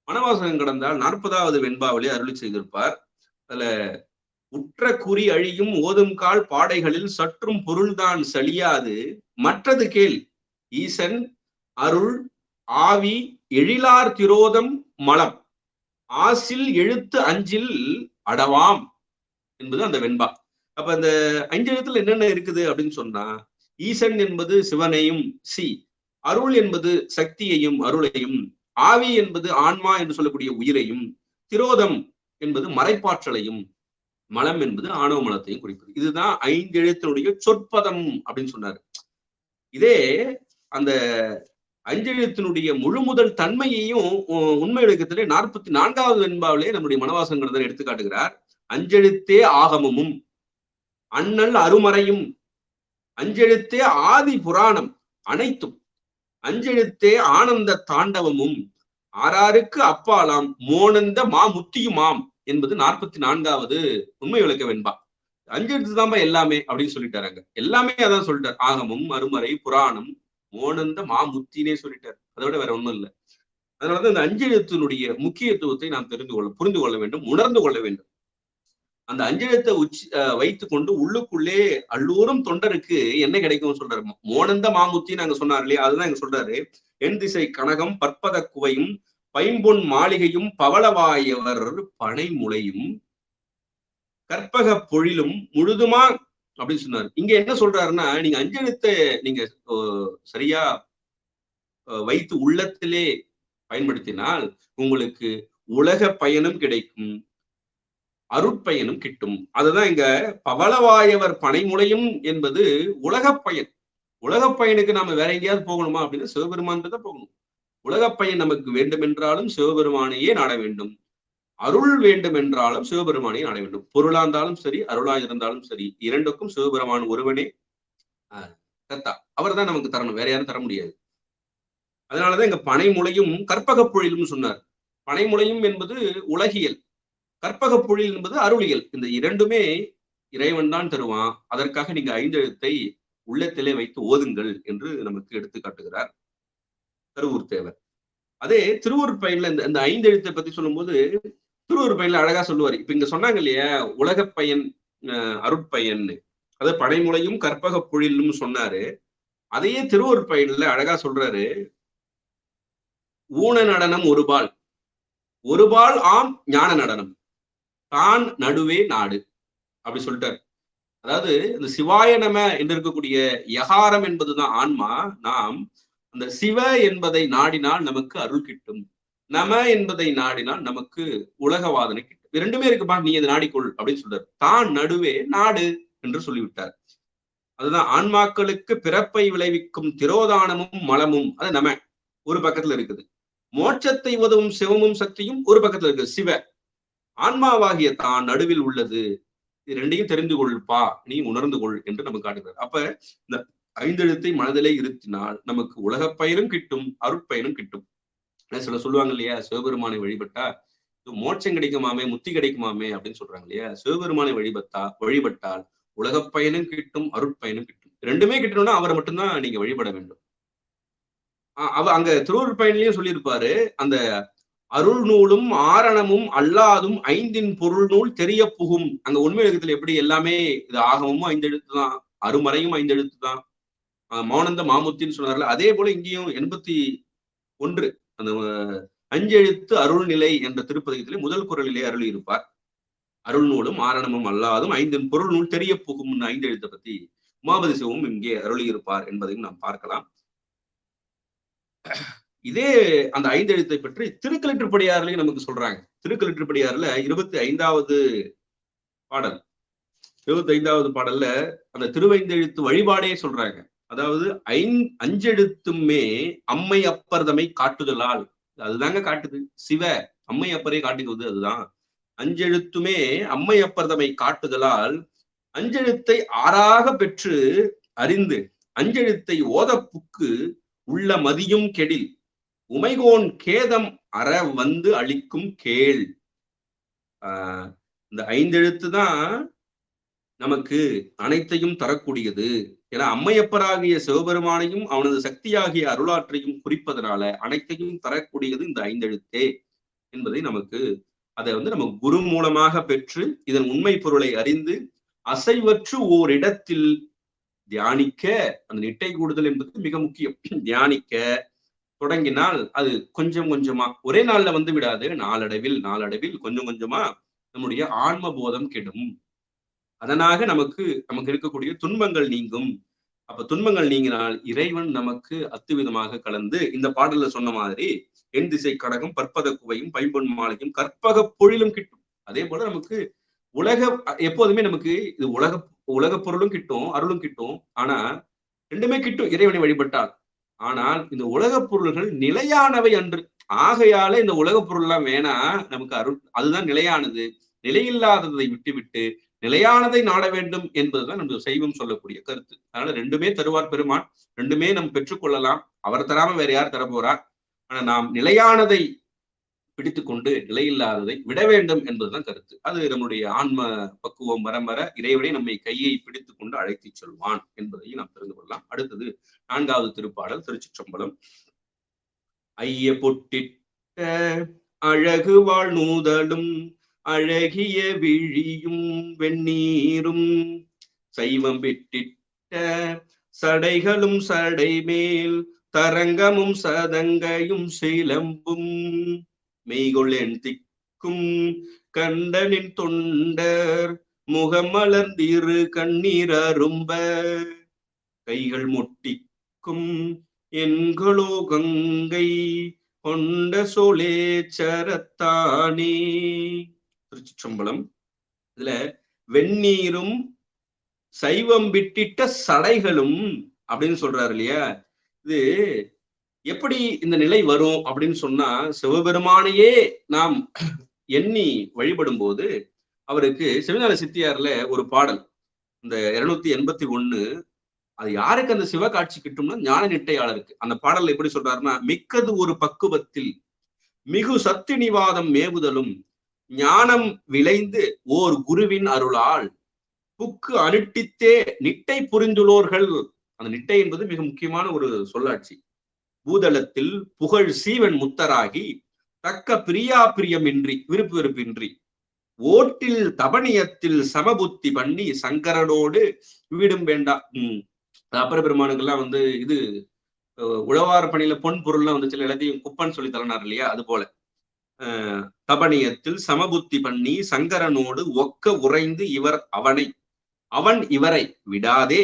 மனவாசகம் கடந்தால் 40வது வெண்பாவிலே அருளி செய்திருப்பார். அதுல உற்ற குறி அழியும் ஓதும் கால் பாடைகளில் சற்றும் பொருள்தான் சலியாது மற்றது கேள் ஈசன் அருள் ஆவி எழிலார் திரோதம் மலம் ஆசில் எழுத்து அஞ்சில் அடவாம் என்பது அந்த வெண்பா. அப்ப அந்த 5 எழுத்துல என்னென்ன இருக்குது அப்படின்னு சொன்னா, ஈசன் என்பது சிவனையும், அருள் என்பது சக்தியையும் அருளையும், ஆவி என்பது ஆன்மா என்று சொல்லக்கூடிய உயிரையும், திரோதம் என்பது மறைப்பாற்றலையும், மலம் என்பது ஆணவ மலத்தையும் குறிப்பது. இதுதான் 5 எழுத்தினுடைய சொற்பதம் அப்படின்னு சொன்னாரு. இதே அந்த 5 எழுத்தினுடைய முழுமுதல் தன்மையையும் உண்மை விளக்கத்திலே 44வது வெண்பாவிலே நம்முடைய மனவாசகர் எடுத்து காட்டுகிறார். அஞ்செழுத்தே ஆகமமும் அண்ணல் அருமறையும் அஞ்செழுத்தே ஆதி புராணம் அனைத்தும் அஞ்செழுத்தே ஆனந்த தாண்டவமும் ஆறாருக்கு அப்பாலாம் மோனந்த மாமுத்தியுமாம் என்பது 44வது உண்மை விளக்க வெண்பா. 5 எழுத்து தான்பா எல்லாமே அப்படின்னு சொல்லிட்டாராங்க. எல்லாமே அதான் சொல்லிட்டார். ஆகமும் அருமறை புராணம் மோனந்த மாமுத்தினே சொல்லிட்டார். அதை விட வேற ஒண்ணும் இல்லை. அதனாலதான் இந்த 5 எழுத்தினுடைய முக்கியத்துவத்தை நாம் புரிந்து கொள்ள வேண்டும், உணர்ந்து கொள்ள வேண்டும். அந்த 5 எழுத்தை வைத்துக் கொண்டு உள்ளுக்குள்ளே அல்லூரும் தொண்டருக்கு என்ன கிடைக்கும் சொல்றாரு. மோனந்த மாமுத்தின்னு அங்க சொன்னார் இல்லையா, அதுதான் இங்க சொல்றாரு. என் திசை கனகம் பற்பத குவையும் பைம்பொன் மாளிகையும் பவளவாயவர் பனை முளையும் கற்பக பொழிலும் முழுதுமா அப்படின்னு சொன்னாரு. இங்க என்ன சொல்றாருன்னா, நீங்க அஞ்செழுத்தை நீங்க சரியா வைத்து உள்ளத்திலே பயன்படுத்தினால் உங்களுக்கு உலக பயனும் கிடைக்கும், அருட்பயனும் கிட்டும். அதுதான் இங்க பவளவாயவர் பனைமுளையும் என்பது உலகப் பயன். உலகப் பயனுக்கு நாம வேற எங்கேயாவது போகணுமா அப்படின்னா சிவபெருமான் தான் போகணும். உலகப் பயன் நமக்கு வேண்டும் என்றாலும் சிவபெருமானையே நாட வேண்டும். அருள் வேண்டும் என்றாலும் சிவபெருமானையே நாட வேண்டும். பொருளா இருந்தாலும் சரி, அருளா இருந்தாலும் சரி, இரண்டுக்கும் சிவபெருமான் ஒருவனே கர்த்தா. அவர் தான் நமக்கு தரணும், வேற யாரும் தர முடியாது. அதனாலதான் இங்க பனைமுளையும் கற்பக பொழிலும் சொன்னார். பனைமுளையும் என்பது உலகியல், கற்பக பொழில் என்பது அருளியல். இந்த இரண்டுமே இறைவன் தான் தருவான். அதற்காக நீங்க ஐந்தெழுத்தை உள்ளத்திலே வைத்து ஓதுங்கள் என்று நமக்கு எடுத்து காட்டுகிறார் கருவூர் தேவர். அதே திருவூர் பயன்ல இந்த ஐந்தெழுத்தை பத்தி சொல்லும்போது திருவூர் பயன்ல அழகா சொல்லுவாரு. இப்ப இங்க சொன்னாங்க இல்லையா, உலகப் பயன் அருட்பயன்னு, அது பனைமுளையும் கற்பக பொழிலும் சொன்னாரு. அதையே திருவூர் பயன்ல அழகா சொல்றாரு. ஊன நடனம் ஒருபால் ஆம் ஞான நடனம் தான் நடுவே நாடு அப்படி சொல்லிட்டாரு. அதாவது இந்த சிவாய நம என்று இருக்கக்கூடிய யகாரம் என்பதுதான் ஆன்மா. நாம் அந்த சிவ என்பதை நாடினால் நமக்கு அருள் கிட்டும், நம என்பதை நாடினால் நமக்கு உலகவாதனை கிட்டும். இரண்டுமே இருக்குப்பா, நீ அதை நாடிக்கொள் அப்படின்னு சொல்றாரு. தான் நடுவே நாடு என்று சொல்லிவிட்டார். அதுதான் ஆன்மாக்களுக்கு பிறப்பை விளைவிக்கும் திரோதானமும் மலமும் அது நம ஒரு பக்கத்துல இருக்குது. மோட்சத்தை உதவும் சிவமும் சக்தியும் ஒரு பக்கத்துல இருக்கு சிவ. ஆன்மாவாகிய தான் நடுவில் உள்ளது. இது ரெண்டையும் தெரிந்து கொள்ப்பா, நீ உணர்ந்து கொள் என்று நமக்கு காட்டுகிறார். அப்ப இந்த ஐந்தெழுத்தை மனதிலே இருத்தினால் நமக்கு உலகப் பயனும் கிட்டும், அருட்பயனும் கிட்டும். சில சொல்லுவாங்க இல்லையா, சிவபெருமானை வழிபட்டா மோட்சம் கிடைக்குமாமே, முத்தி கிடைக்குமாமே அப்படின்னு சொல்றாங்க இல்லையா. சிவபெருமானை வழிபட்டால் உலகப் பயனும் கிட்டும், அருட்பயனும் கிட்டும். ரெண்டுமே கிட்டணும்னா அவரை மட்டும்தான் நீங்க வழிபட வேண்டும். அங்க திருவருட் பயனிலையும் சொல்லியிருப்பாரு, அந்த அருள் நூலும் ஆரணமும் அல்லாதும் ஐந்தின் பொருள் நூல் தெரிய புகும். அங்க உண்மை எழுத்துல எப்படி எல்லாமே இது ஆகமும் ஐந்தெழுத்து தான், அருமறையும் ஐந்தெழுத்து தான், மௌனந்த மாமுத்தின்னு சொன்னார்ல, அதே போல இங்கேயும் 81 அந்த அஞ்செழுத்து அருள்நிலை என்ற திருப்பதிகத்திலே முதல் குறளிலே அருளி இருப்பார். அருள் நூலும் ஆரணமும் அல்லாதும் ஐந்தின் பொருள் நூல் தெரிய புகும் ஐந்தெழுத்தை பத்தி உமாபதி சிவமும் இங்கே அருளி இருப்பார் என்பதையும் நாம் பார்க்கலாம். இதே அந்த ஐந்தெழுத்தை பற்றி திருக்கலிற்றுப்படியாரிலையும் நமக்கு சொல்றாங்க. திருக்கலிற்றுப்படியாறுல 25வது பாடல், 25வது பாடல்ல அந்த திருவைந்தெழுத்து வழிபாடே சொல்றாங்க. அதாவது அஞ்செழுத்துமே அம்மை அப்பர்தமை காட்டுதலால், அதுதாங்க காட்டுது சிவ, அம்மை அப்பரை காட்டுகிறது அதுதான். அஞ்செழுத்துமே அம்மை அப்பர்தமை காட்டுதலால் அஞ்செழுத்தை ஆறாக பெற்று அறிந்து அஞ்செழுத்தை ஓதப்புக்கு உள்ள மதியும் கெடில் உமைகோன் கேதம் அற வந்து அளிக்கும் கேள். இந்த ஐந்தெழுத்து தான் நமக்கு அனைத்தையும் தரக்கூடியது. ஏன்னா அம்மையப்பராகிய சிவபெருமானையும் அவனது சக்தியாகிய அருளாற்றையும் குறிப்பதனால அனைத்தையும் தரக்கூடியது இந்த ஐந்தெழுத்தே என்பதை நமக்கு அதை நம்ம குரு மூலமாக பெற்று இதன் உண்மை பொருளை அறிந்து அசைவற்று ஓரிடத்தில் தியானிக்க, அந்த நிட்டை கூடுதல் என்பது மிக முக்கியம். தியானிக்க தொடங்கினால் அது கொஞ்சம் கொஞ்சமா ஒரே நாள்ல வந்து விடாது, நாளடைவில் கொஞ்சம் கொஞ்சமா நம்முடைய ஆன்ம போதம் கெடும். அதனாக நமக்கு இருக்கக்கூடிய துன்பங்கள் நீங்கும். அப்ப துன்பங்கள் நீங்கினால் இறைவன் நமக்கு அத்துவிதமாக கலந்து இந்த பாடல்ல சொன்ன மாதிரி என் திசை கடகம் பற்பத குவையும் பைம்பொன் மாலையும் கற்பக பொழிலும் கிட்டும். அதே போல நமக்கு எப்போதுமே நமக்கு இது உலக பொருளும் கிட்டும், அருளும் கிட்டும். ஆனா ரெண்டுமே கிட்டும் இறைவனை வழிபட்டால். ஆனால் இந்த உலகப் பொருள்கள் நிலையானவை அன்று. ஆகையால இந்த உலகப் பொருள் எல்லாம் வேணா, நமக்கு அருள் அதுதான் நிலையானது. நிலையில்லாததை விட்டுவிட்டு நிலையானதை நாட வேண்டும் என்பதுதான் நம்ம சைவம் சொல்லக்கூடிய கருத்து. அதனால ரெண்டுமே தருவார் பெருமான், ரெண்டுமே நம்ம பெற்றுக்கொள்ளலாம். அவர் தராம வேற யார் தர போறார்? ஆனா நாம் நிலையானதை பிடித்துக்கொண்டு நிலையில்லாததை விட வேண்டும் என்பதுதான் கருத்து. அது நம்முடைய ஆன்ம பக்குவம் வர இறைவனை நம்மை கையை பிடித்துக் கொண்டு அழைத்து செல்வான் என்பதையும் நாம் தெரிந்து கொள்ளலாம். அடுத்தது 4வது திருப்பாடல், திருச்சிற்றம்பலம். ஐய பொட்டிட்ட அழகு வாழ் நூதலும் அழகிய விழியும் வெந்நீரும் சைவம் விட்டிட்ட சடைகளும் சடை மேல் தரங்கமும் சதங்கையும் சிலம்பும் மெய்கொள் என் திக்கும் கண்டனின் தொண்டர் முகமலர்ந்திரு கண்ணீர் அரும்ப கைகள் முட்டிக்கும் என்களோ கங்கை கொண்ட சோலேச்சரத்தானே. திருச்சிற்றம்பலம். இதுல வெந்நீரும் சைவம் விட்டிட்ட சடைகளும் அப்படின்னு சொல்றாரு இல்லையா? இது எப்படி இந்த நிலை வரும் அப்படின்னு சொன்னா, சிவபெருமானையே நாம் எண்ணி வழிபடும் போது அவருக்கு சிவஞான சித்தியார்ல ஒரு பாடல், இந்த 281, அது யாருக்கு அந்த சிவ காட்சி கிட்டும்னா ஞான நிட்டையாளருக்கு. அந்த பாடல்ல எப்படி சொல்றாருன்னா, மிக்கது ஒரு பக்குவத்தில் மிகு சத்தினிவாதம் மேவுதலும் ஞானம் விளைந்து ஓர் குருவின் அருளால் புக்கு அனுட்டித்தே நிட்டை புரிந்துள்ளோர்கள். அந்த நிட்டை என்பது மிக முக்கியமான ஒரு சொல்லாட்சி. பூதளத்தில் புகழ் சீவன் முத்தராகி தக்க பிரியா பிரியமின்றி விருப்பு வெறுப்பின்றி ஓட்டில் தபனியத்தில் சமபுத்தி பண்ணி சங்கரனோடு வீடும் வேண்டா. அப்பர பெருமானுக்கெல்லாம் வந்து இது உழவார பணியில பொன் பொருள்லாம் வந்து சில எல்லாத்தையும் குப்பன்னு சொல்லி தரனார் இல்லையா? அது போல தபனியத்தில் சமபுத்தி பண்ணி சங்கரனோடு ஒக்க உறைந்து இவர் அவனை அவன் இவரை விடாதே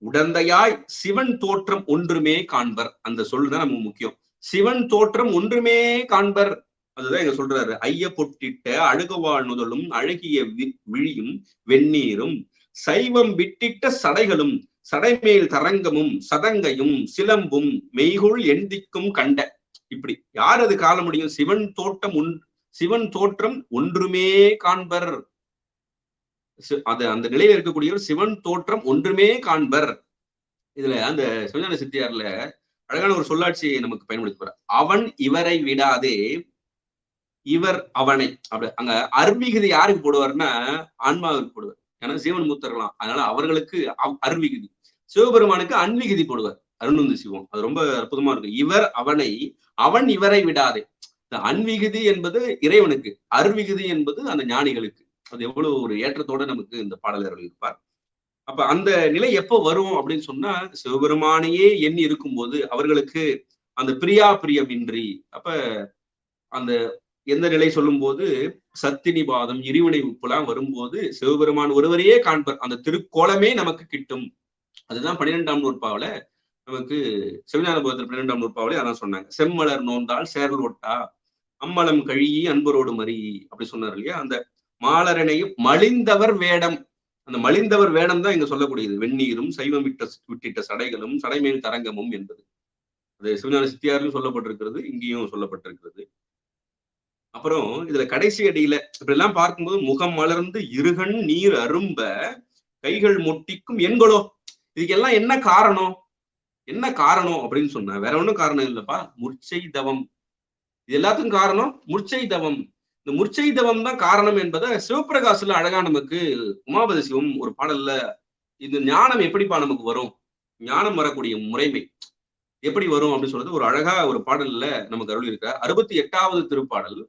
உடந்தையாய் சிவன் தோற்றம் ஒன்றுமே காண்பர். அந்த சொல்லுதான் நமக்கு முக்கியம். சிவன் தோற்றம் ஒன்றுமே காண்பர். அதுதான் இங்க சொல்றாரு. ஐய பொட்டிட்ட அழுகுவாள் நுதலும் அழகிய விழியும் வெந்நீரும் சைவம் விட்டிட்ட சடைகளும் சடைமேல் தரங்கமும் சதங்கையும் சிலம்பும் மெய்குள் எந்திக்கும் கண்ட. இப்படி யார் அது காண முடியும்? சிவன் தோற்றம் ஒன்றுமே காண்பர். அது அந்த நிலையில இருக்கக்கூடிய சிவன் தோற்றம் ஒன்றுமே காண்பர். இதுல அந்த சிவஞான சித்தியார்ல அழகான ஒரு சொல்லாட்சியை நமக்கு பயன்படுத்துவார். அவன் இவரை விடாதே இவர் அவனை. அப்படி அங்க அருவிகுதி யாருக்கு போடுவார்னா ஆன்மாவிற்கு போடுவார். ஏன்னா சிவன் மூத்தரலாம், அதனால அவர்களுக்கு அருவிகுதி. சிவபெருமானுக்கு அன்விகுதி போடுவார் அருணுந்து சிவம். அது ரொம்ப அற்புதமா இருக்கும். இவர் அவனை அவன் இவரை விடாதே. அன்விகுதி என்பது இறைவனுக்கு, அருவிகுதி என்பது அந்த ஞானிகளுக்கு. அது எவ்வளவு ஒரு ஏற்றத்தோட நமக்கு இந்த பாடலர்கள் இருப்பார். அப்ப அந்த நிலை எப்போ வரும் அப்படின்னு சொன்னா, சிவபெருமானையே எண்ணி இருக்கும்போது அவர்களுக்கு அந்த பிரியா பிரியமின்றி. அப்ப அந்த எந்த நிலை சொல்லும் போது சத்தினிபாதம் இருவினை உப்புலாம் வரும்போது சிவபெருமான் ஒருவரையே காண்பர். அந்த திருக்கோலமே நமக்கு கிட்டும். அதுதான் 12ஆம் நூற்பாவில நமக்கு சிவஞான போதத்தில் 12ஆம் நூற்பாவிலே அதான் சொன்னாங்க. செம்மலர் நோந்தால் சேரல் ஒட்டா அம்மலம் கழியி அன்பரோடு மறி அப்படி சொன்னார் இல்லையா? அந்த மாலரனையும் மலிந்தவர் வேடம். அந்த மலிந்தவர் வேடம் தான் இங்க சொல்லக்கூடியது. வெந்நீரும் சைவம் விட்டிட்ட சடைகளும் சடைமேல் தரங்கமும் என்பது அது சிவஞான சித்தியாரிலும் சொல்லப்பட்டிருக்கிறது, இங்கேயும் சொல்லப்பட்டிருக்கிறது. அப்புறம் இதுல கடைசி அடியில இப்படி எல்லாம் பார்க்கும்போது முகம் மலர்ந்து இருகண் நீர் அரும்ப கைகள் மொட்டிக்கும் எண்களோ. இதுக்கெல்லாம் என்ன காரணம்? என்ன காரணம் அப்படின்னு சொன்ன வேற ஒன்றும் காரணம் இல்லப்பா, முர்ச்சை தவம். இது எல்லாத்துக்கும் காரணம் முர்ச்சை தவம். இந்த முர்ச்சை தவம் தான் காரணம் என்பதை சிவபிரகாசுல அழகா நமக்கு உமாபதி சிவம் ஒரு பாடல்ல, இந்த ஞானம் எப்படிப்பா நமக்கு வரும், ஞானம் வரக்கூடிய முறைமை எப்படி வரும் அப்படின்னு சொல்றது ஒரு அழகா ஒரு பாடல்ல நமக்கு அருள் இருக்க. 68வது திருப்பாடல்.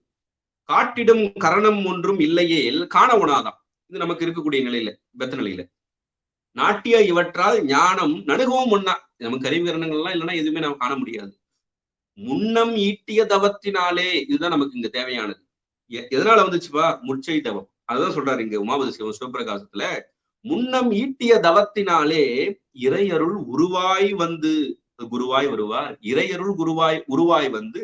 காட்டிடும் கரணம் ஒன்றும் இல்லையேல் காண உணாதான். இது நமக்கு இருக்கக்கூடிய நிலையில, பெத்த நிலையில. நாட்டிய இவற்றால் ஞானம் நடுகவும் முன்னா. நமக்கு கருவிகரணங்கள் எல்லாம் இல்லைன்னா எதுவுமே நம்ம காண முடியாது. முன்னம் ஈட்டிய தவத்தினாலே, இதுதான் நமக்கு இங்க தேவையானது. எதனால வந்துச்சுப்பா? முர்ச்சை தவம். அதுதான் சொல்றாரு இங்க உமாபதி சிவம் சிவபிரகாசத்துல. முன்னம் ஈட்டிய தவத்தினாலே இறையருள் உருவாய் வந்து, குருவாய் வருவார், இறையருள் உருவாய் வந்து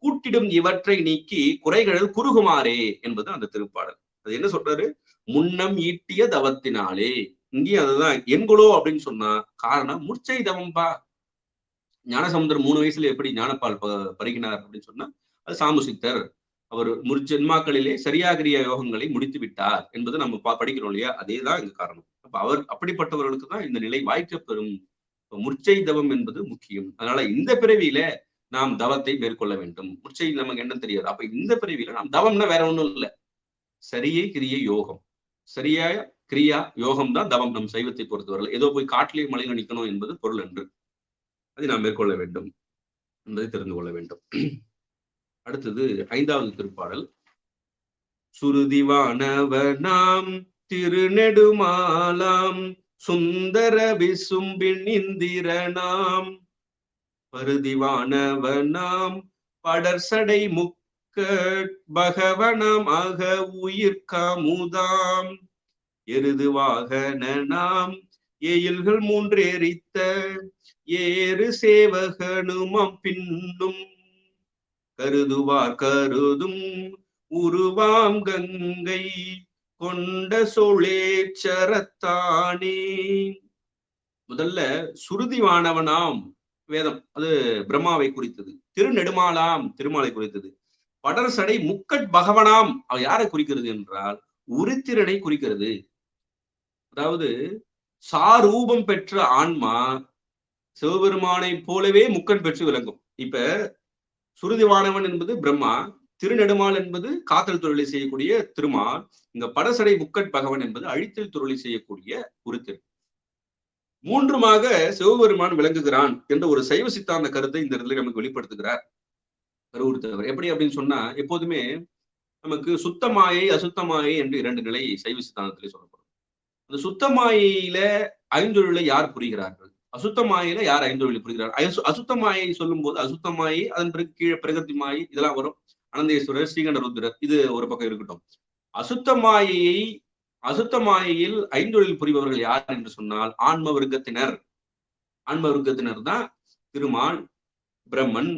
கூட்டிடும் இவற்றை நீக்கி குறைகளில் குறுகுமாறே என்பது அந்த திருப்பாடல். அது என்ன சொல்றாரு? முன்னம் ஈட்டிய தவத்தினாலே. இங்கேயும் அதுதான் எண்களோ அப்படின்னு சொன்னா காரணம் முர்ச்சை தவம்பா. ஞானசமுத்திரம் 3 வயசுல எப்படி ஞானப்பால் பருகினார் அப்படின்னு சொன்னா அது சாமுசித்தர். அவர் முற்ஜென்மாக்களிலே சரியாகிரிய யோகங்களை முடித்து விட்டார் என்பது நம்ம படிக்கிறோம் இல்லையா? அதேதான் இங்க காரணம். அப்ப அவர் அப்படிப்பட்டவர்களுக்கு தான் இந்த நிலை வாய்க்க பெறும். முர்ச்சை தவம் என்பது முக்கியம். அதனால இந்த பிறவியில நாம் தவத்தை மேற்கொள்ள வேண்டும். முர்ச்சை நமக்கு என்ன தெரியாது. அப்ப இந்த பிறவியில நாம் தவம்னா வேற ஒண்ணும் இல்லை, சரியை கிரிய யோகம். சரியாய கிரியா யோகம் தான் தவம். நம் சைவத்தை பொறுத்தவரை ஏதோ போய் காட்டிலே மலையில நிற்கணும் என்பது பொருள் என்று அதை நாம் மேற்கொள்ள வேண்டும் என்பதை தெரிந்து கொள்ள வேண்டும். அடுத்தது 5வது திருப்பாடல். சுருதிவானவனாம் திருநெடுமாலாம் சுந்தர விசும்பின் இந்திரனாம் பருதிவானவனாம் படர்சடை முக்க பகவனாம் ஆக உயிர்காமுதாம் எருதுவாக நாம் எயில்கள் மூன்றேரித்த ஏறு சேவகனுமாம் பின்னும் கருதுவார் கருதும் உருவாம் கங்கை கொண்ட சோழேச்சரத்தானே. முதல்ல சுருதிவானவனாம் வேதம், அது பிரம்மாவை குறித்தது. திருநெடுமாலாம் திருமாலை குறித்தது. படர்சடை முக்கட் பகவனாம் அவ யாரை குறிக்கிறது என்றால் உருத்திரனை குறிக்கிறது. அதாவது சாரூபம் பெற்ற ஆன்மா சிவபெருமானை போலவே முக்கன் பெற்று விளங்கும். இப்ப சுருதிவானவன் என்பது பிரம்மா, திருநெடுமால் என்பது காத்தல் தொழிலை செய்யக்கூடிய திருமால், இங்க படசடை முக்கட் பகவன் என்பது அழித்தல் தொழிலை செய்யக்கூடிய உருத்திரன். மூன்றுமாக சிவபெருமான் விளங்குகிறான் என்ற ஒரு சைவ சித்தாந்த கருத்தை இந்த இடத்துல நமக்கு வெளிப்படுத்துகிறார் கருவுறுத்தவர். எப்படி அப்படின்னு சொன்னா, எப்போதுமே நமக்கு சுத்தமாயை அசுத்தமாயை என்று இரண்டு நிலை சைவ சித்தாந்தத்திலே சொல்லப்படும். அந்த சுத்தமாயில ஐந்தொழிலை யார் புரிகிறார்கள், அசுத்தமாயில யார் ஐந்தொழிலை புரிகிறார். அசுத்தமாயை சொல்லும் போது அசுத்தமாயை, அதன் பிறகு கீழே பிரகதி மாயை இதெல்லாம் வரும். அனந்தேஸ்வரர், ஸ்ரீகண்ட ருத்ரர், இது ஒரு பக்கம் இருக்கட்டும். அசுத்தமாயையில் ஐந்தொழில் புரிபவர்கள் யார் என்று சொன்னால் ஆன்ம வர்க்கத்தினர். ஆன்ம வர்க்கத்தினர் தான் திருமால், பிரம்மன்,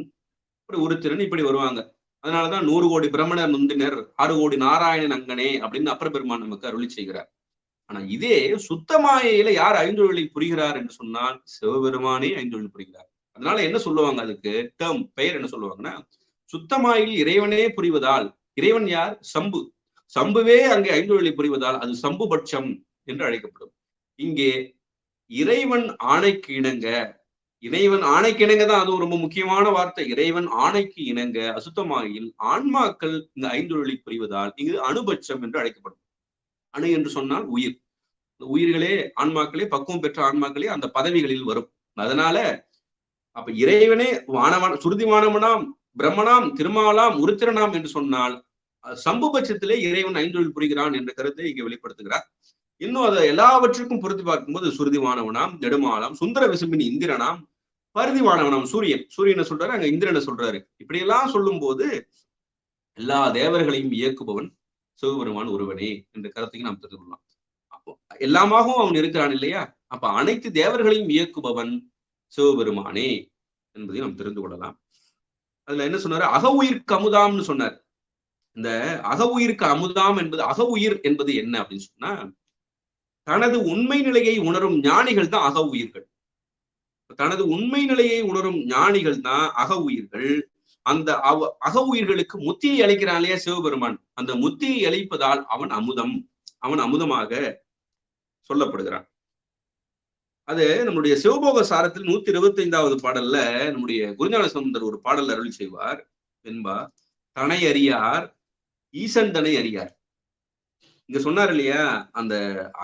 உருத்திரன் இப்படி வருவாங்க. அதனாலதான் 100 கோடி பிரம்மணர் நுந்தினர் 6 கோடி நாராயணன் அங்கனே அப்படின்னு அப்பர் பெருமான் நமக்கு அருளி செய்கிறார். ஆனா இதே சுத்தமாயில யார் ஐந்தொழிலை புரிகிறார் என்று சொன்னால் சிவபெருமானே ஐந்தொழில் புரிகிறார். அதனால என்ன சொல்லுவாங்க, அதுக்கு டேர்ம் பெயர் என்ன சொல்லுவாங்கன்னா, சுத்தமாயில் இறைவனே புரிவதால், இறைவன் யார், சம்பு, சம்புவே அங்கே ஐந்தொழிலை புரிவதால் அது சம்புபட்சம் என்று அழைக்கப்படும். இங்கே இறைவன் ஆணைக்கு இணங்க, இறைவன் ஆணைக்கு இணங்க தான், அது ரொம்ப முக்கியமான வார்த்தை. இறைவன் ஆணைக்கு இணங்க அசுத்தமாயில் ஆன்மாக்கள் இந்த ஐந்தொழிலை புரிவதால் இங்கு அணுபட்சம் என்று அழைக்கப்படும். அணு என்று சொன்னால் உயிர். உயிர்களே, ஆன்மாக்களே, பக்குவம் பெற்ற ஆன்மாக்களே அந்த பதவிகளில் வரும். அதனால அப்ப இறைவனே வானவன், சுருதிவானவனாம், பிரம்மனாம், திருமாலாம், உருத்திரனாம் என்று சொன்னால் சம்புபட்சத்திலே இறைவன் ஐந்தொழில் புரிகிறான் என்ற கருத்தை இங்கே வெளிப்படுத்துகிறார். இன்னும் அதை எல்லாவற்றுக்கும் பொருத்தி பார்க்கும்போது சுருதிவானவனாம், நெடுமாலாம், சுந்தர விசும்பின் இந்திரனாம், பருதிவானவனாம் சூரியன், சூரியனை சொல்றாரு, அங்க இந்திரனை சொல்றாரு. இப்படியெல்லாம் சொல்லும் போது எல்லா தேவர்களையும் இயக்குபவன் சிவபெருமான் ஒருவனே என்ற கருத்தையும் நாம் தெரிந்து கொள்ளலாம். அப்போ எல்லாமாகவும் அவன் இருக்கிறான் இல்லையா, அப்ப அனைத்து தேவர்களையும் இயக்குபவன் சிவபெருமானே என்பதை நாம் தெரிந்து கொள்ளலாம். அதுல என்ன சொன்னாரு, அக உயிர்க்கு அமுதாம்னு சொன்னார். இந்த அக உயிருக்கு அமுதாம் என்பது, அக உயிர் என்பது என்ன அப்படின்னு சொன்னா, தனது உண்மை நிலையை உணரும் ஞானிகள் தான் அக உயிர்கள். தனது உண்மை நிலையை உணரும் ஞானிகள் தான் அக உயிர்கள். அந்த அக உயிர்களுக்கு முத்தியை அளிக்கிறான் இல்லையா சிவபெருமான், அந்த முத்தியை அளிப்பதால் அவன் அமுதம், அவன் அமுதமாக சொல்லப்படுகிறான். அது நம்முடைய சிவபோக சாரத்தில் 125வது பாடல்ல நம்முடைய குருஞான சம்பந்தர் ஒரு பாடல் அருள் செய்வார். என்பா தனை அறியார் ஈசன் தனை அறியார். இங்க சொன்னார் இல்லையா, அந்த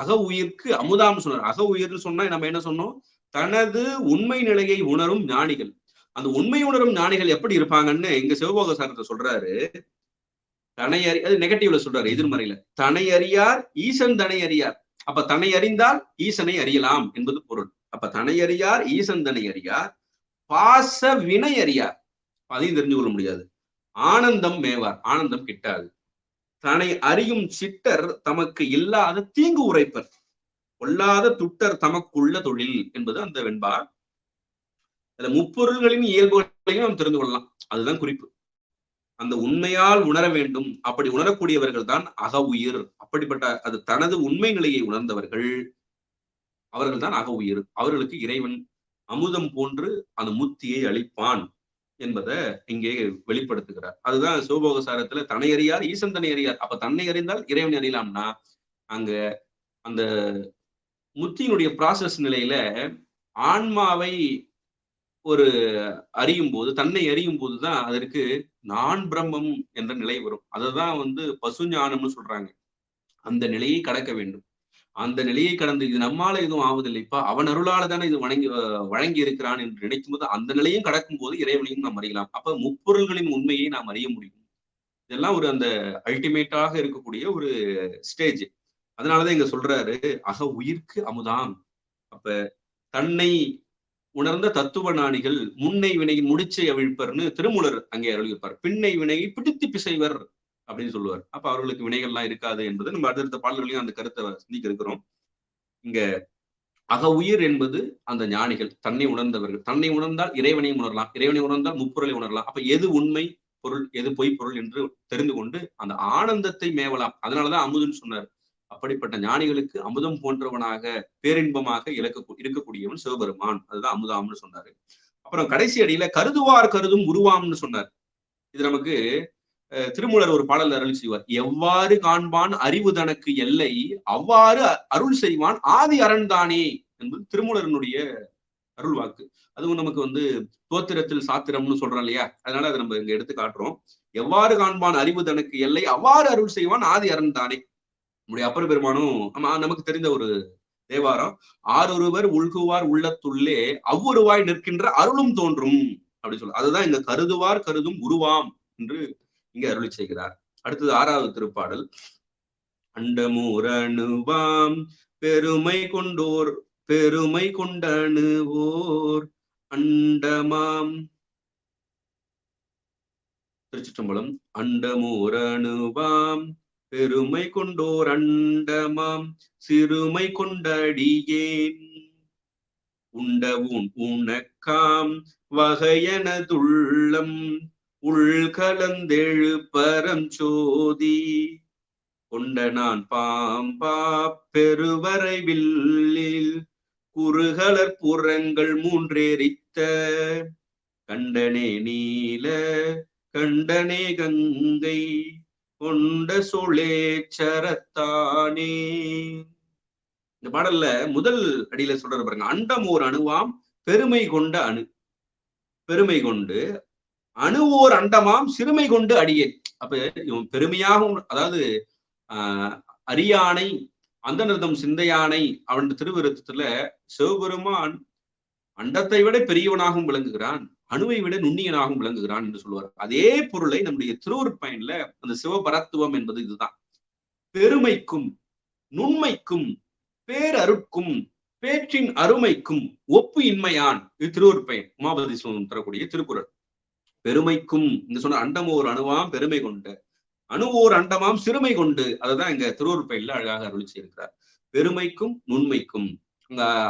அக உயிர்க்கு அமுதாம் சொன்னார். அக உயிர்னு சொன்னா நம்ம என்ன சொன்னோம், தனது உண்மை நிலையை உணரும் ஞானிகள். அந்த உண்மை உணரும் ஞானிகள் எப்படி இருப்பாங்கன்னு இங்க சிவபோக சாரத்தை சொல்றாரு. தனை அது நெகட்டிவ்ல சொல்றாரு, எதிர்மறையில. தனை அறியார் ஈசன் தனை அறியார். அப்ப தன்னை அறிந்தால் ஈசனை அறியலாம் என்பது பொருள். அப்ப தனை அறியார் ஈசன் தனை அறியார், பாச வினை அறியார், அதையும் தெரிஞ்சு கொள்ள முடியாது. ஆனந்தம் மேவார், ஆனந்தம் கிட்டாது. தன்னை அறியும் சிட்டர் தமக்கு இல்லாத தீங்கு உரைப்பர், கொல்லாத துட்டர் தமக்குள்ள தொழில் என்பது அந்த வெண்பா. அதுல முப்பொருள்களின் இயல்புகளையும் நாம் தெரிந்து கொள்ளலாம். அதுதான் குறிப்பு. அந்த உண்மையால் உணர வேண்டும். அப்படி உணரக்கூடியவர்கள் தான் அக உயிர். அப்படிப்பட்ட அது தனது உண்மை நிலையை உணர்ந்தவர்கள், அவர்கள் தான் அக உயிர். அவர்களுக்கு இறைவன் அமுதம் போன்று அந்த முத்தியை அளிப்பான் என்பதை இங்கே வெளிப்படுத்துகிறார். அதுதான் சிவபோக சாரத்துல தன்னை அறியார் ஈசன் தன்னை அறியார். அப்ப தன்னை அறிந்தால் இறைவன் அறியலாம்னா, அங்க அந்த முத்தியினுடைய ப்ராசஸ் நிலையில ஆன்மாவை ஒரு அறியும் போது, தன்னை அறியும் போதுதான் அதற்கு நான் பிரம்மம் என்ற நிலை வரும். அததான் பசு ஞானம்னு சொல்றாங்க. அந்த நிலையை கடக்க வேண்டும். அந்த நிலையை கடந்து இது நம்மால எதுவும் ஆவதில்லைப்பா, அவன் அருளால தானே இது வழங்கி இருக்கிறான் என்று நினைக்கும் போது அந்த நிலையும் கடக்கும் போது இறைவனையும் நாம் அறியலாம். அப்ப முப்பொருள்களின் உண்மையை நாம் அறிய முடியும். இதெல்லாம் ஒரு அந்த அல்டிமேட்டாக இருக்கக்கூடிய ஒரு ஸ்டேஜ். அதனாலதான் இங்க சொல்றாரு அக உயிர்க்கு அமுதாம். அப்ப தன்னை உணர்ந்த தத்துவ ஞானிகள் முன்னை வினையின் முடிச்சை அவிழ்ப்பர்னு திருமூலர் அங்கே அருளியிருப்பார். பின்னை வினையை பிடித்து பிசைவர் அப்படின்னு சொல்லுவார். அப்ப அவர்களுக்கு வினைகள்லாம் இருக்காது என்பது நம்ம அடுத்தடுத்த பாடல்களையும் அந்த கருத்தை சிந்திக்க இருக்கிறோம். இங்க அக உயிர் என்பது அந்த ஞானிகள், தன்னை உணர்ந்தவர்கள். தன்னை உணர்ந்தால் இறைவனையும் உணரலாம், இறைவனை உணர்ந்தால் முப்பொருளை உணரலாம். அப்ப எது உண்மை பொருள், எது பொய் பொருள் என்று தெரிந்து கொண்டு அந்த ஆனந்தத்தை மேவலாம். அதனாலதான் அமுதுன்னு சொன்னார். அப்படிப்பட்ட ஞானிகளுக்கு அமுதம் போன்றவனாக பேரின்பமாக இருக்கக்கூடியவன் சிவபெருமான். அதுதான் அமுதாம்னு சொன்னாரு. அப்புறம் கடைசி அடியில கருதுவார் கருதும் உருவாம்னு சொன்னார். இது நமக்கு திருமூலர் ஒரு பாடல் அருள் செய்வார். எவ்வாறு காண்பான் அறிவு தனக்கு எல்லை, அவ்வாறு அருள் செய்வான் ஆதி அறன்தானே என்பது திருமூலரனுடைய அருள் வாக்கு. அதுவும் நமக்கு தோத்திரத்தில் சாத்திரம்னு சொல்றோம் இல்லையா, அதனால அதை நம்ம இங்க எடுத்து காட்டுறோம். எவ்வாறு காண்பான் அறிவு தனக்கு எல்லை, அவ்வாறு அருள் செய்வான் ஆதி அரண் தானே. நம்முடைய அப்பர் பெருமானும் நமக்கு தெரிந்த ஒரு தேவாரம், ஆரொருவர் உள்குவார் உள்ளத்துள்ளே அவ்வுருவாய் நிற்கின்ற அருளும் தோன்றும் அப்படி சொல்ல. அதுதான் இங்க கருதுவார் கருதும் உருவாம் என்று இங்க அருளி செய்கிறார். அடுத்தது 6வது திருப்பாடல். அண்டமூரணுவாம் பெருமை கொண்டோர் பெருமை கொண்டணுவோர் அண்டமாம். திருச்சிற்றம்பலம். அண்டமூரணுவாம் பெருமை கொண்டோர் அண்டமாம் சிறுமை கொண்டடியேன் உண்டவும் உனக்காம் வகையனதுள்ளம் உள்கலந்தெழு பரஞ்சோதி கொண்ட நான் பாம்பா பெருவரை வில்லில் குறுகலர் புறங்கள் மூன்றேரித்த கண்டனே நீல கண்டனே கங்கை கொண்ட சோழேச்சரத்தானே. இந்த பாடல்ல முதல் அடியில சொல்ற பாருங்க, அண்டம் ஓர் அணுவாம் பெருமை கொண்ட அணு, பெருமை கொண்டு அணுவோர் அண்டமாம் சிறுமை கொண்டு அடியேன். அப்ப இவன் பெருமையாகவும், அதாவது அரியானை அந்த நிறுத்தம் சிந்தையானை அவன் திருவிருத்தத்துல சிவபெருமான் அண்டத்தை விட பெரியவனாகவும் விளங்குகிறான், அணுவை விட நுண்ணியனாகவும் விளங்குகிறான் என்று சொல்லுவார். அதே பொருளை நம்முடைய திருவருட்பயன்ல அந்த சிவபரத்துவம் என்பது இதுதான். பெருமைக்கும் நுண்மைக்கும் பேரருட்கும் பேற்றின் அருமைக்கும் ஒப்பு இன்மையான். இது திருவருட்பயன் உமாபதி தரக்கூடிய திருக்குறள். பெருமைக்கும் இந்த சொன்ன அண்டமோர் அணுவாம் பெருமை கொண்டு அணுவோர் அண்டமாம் சிறுமை கொண்டு, அதுதான் இங்க திருவருட்பயன்ல அழகாக அருளி செய்திருக்கிறார். பெருமைக்கும் நுண்மைக்கும்,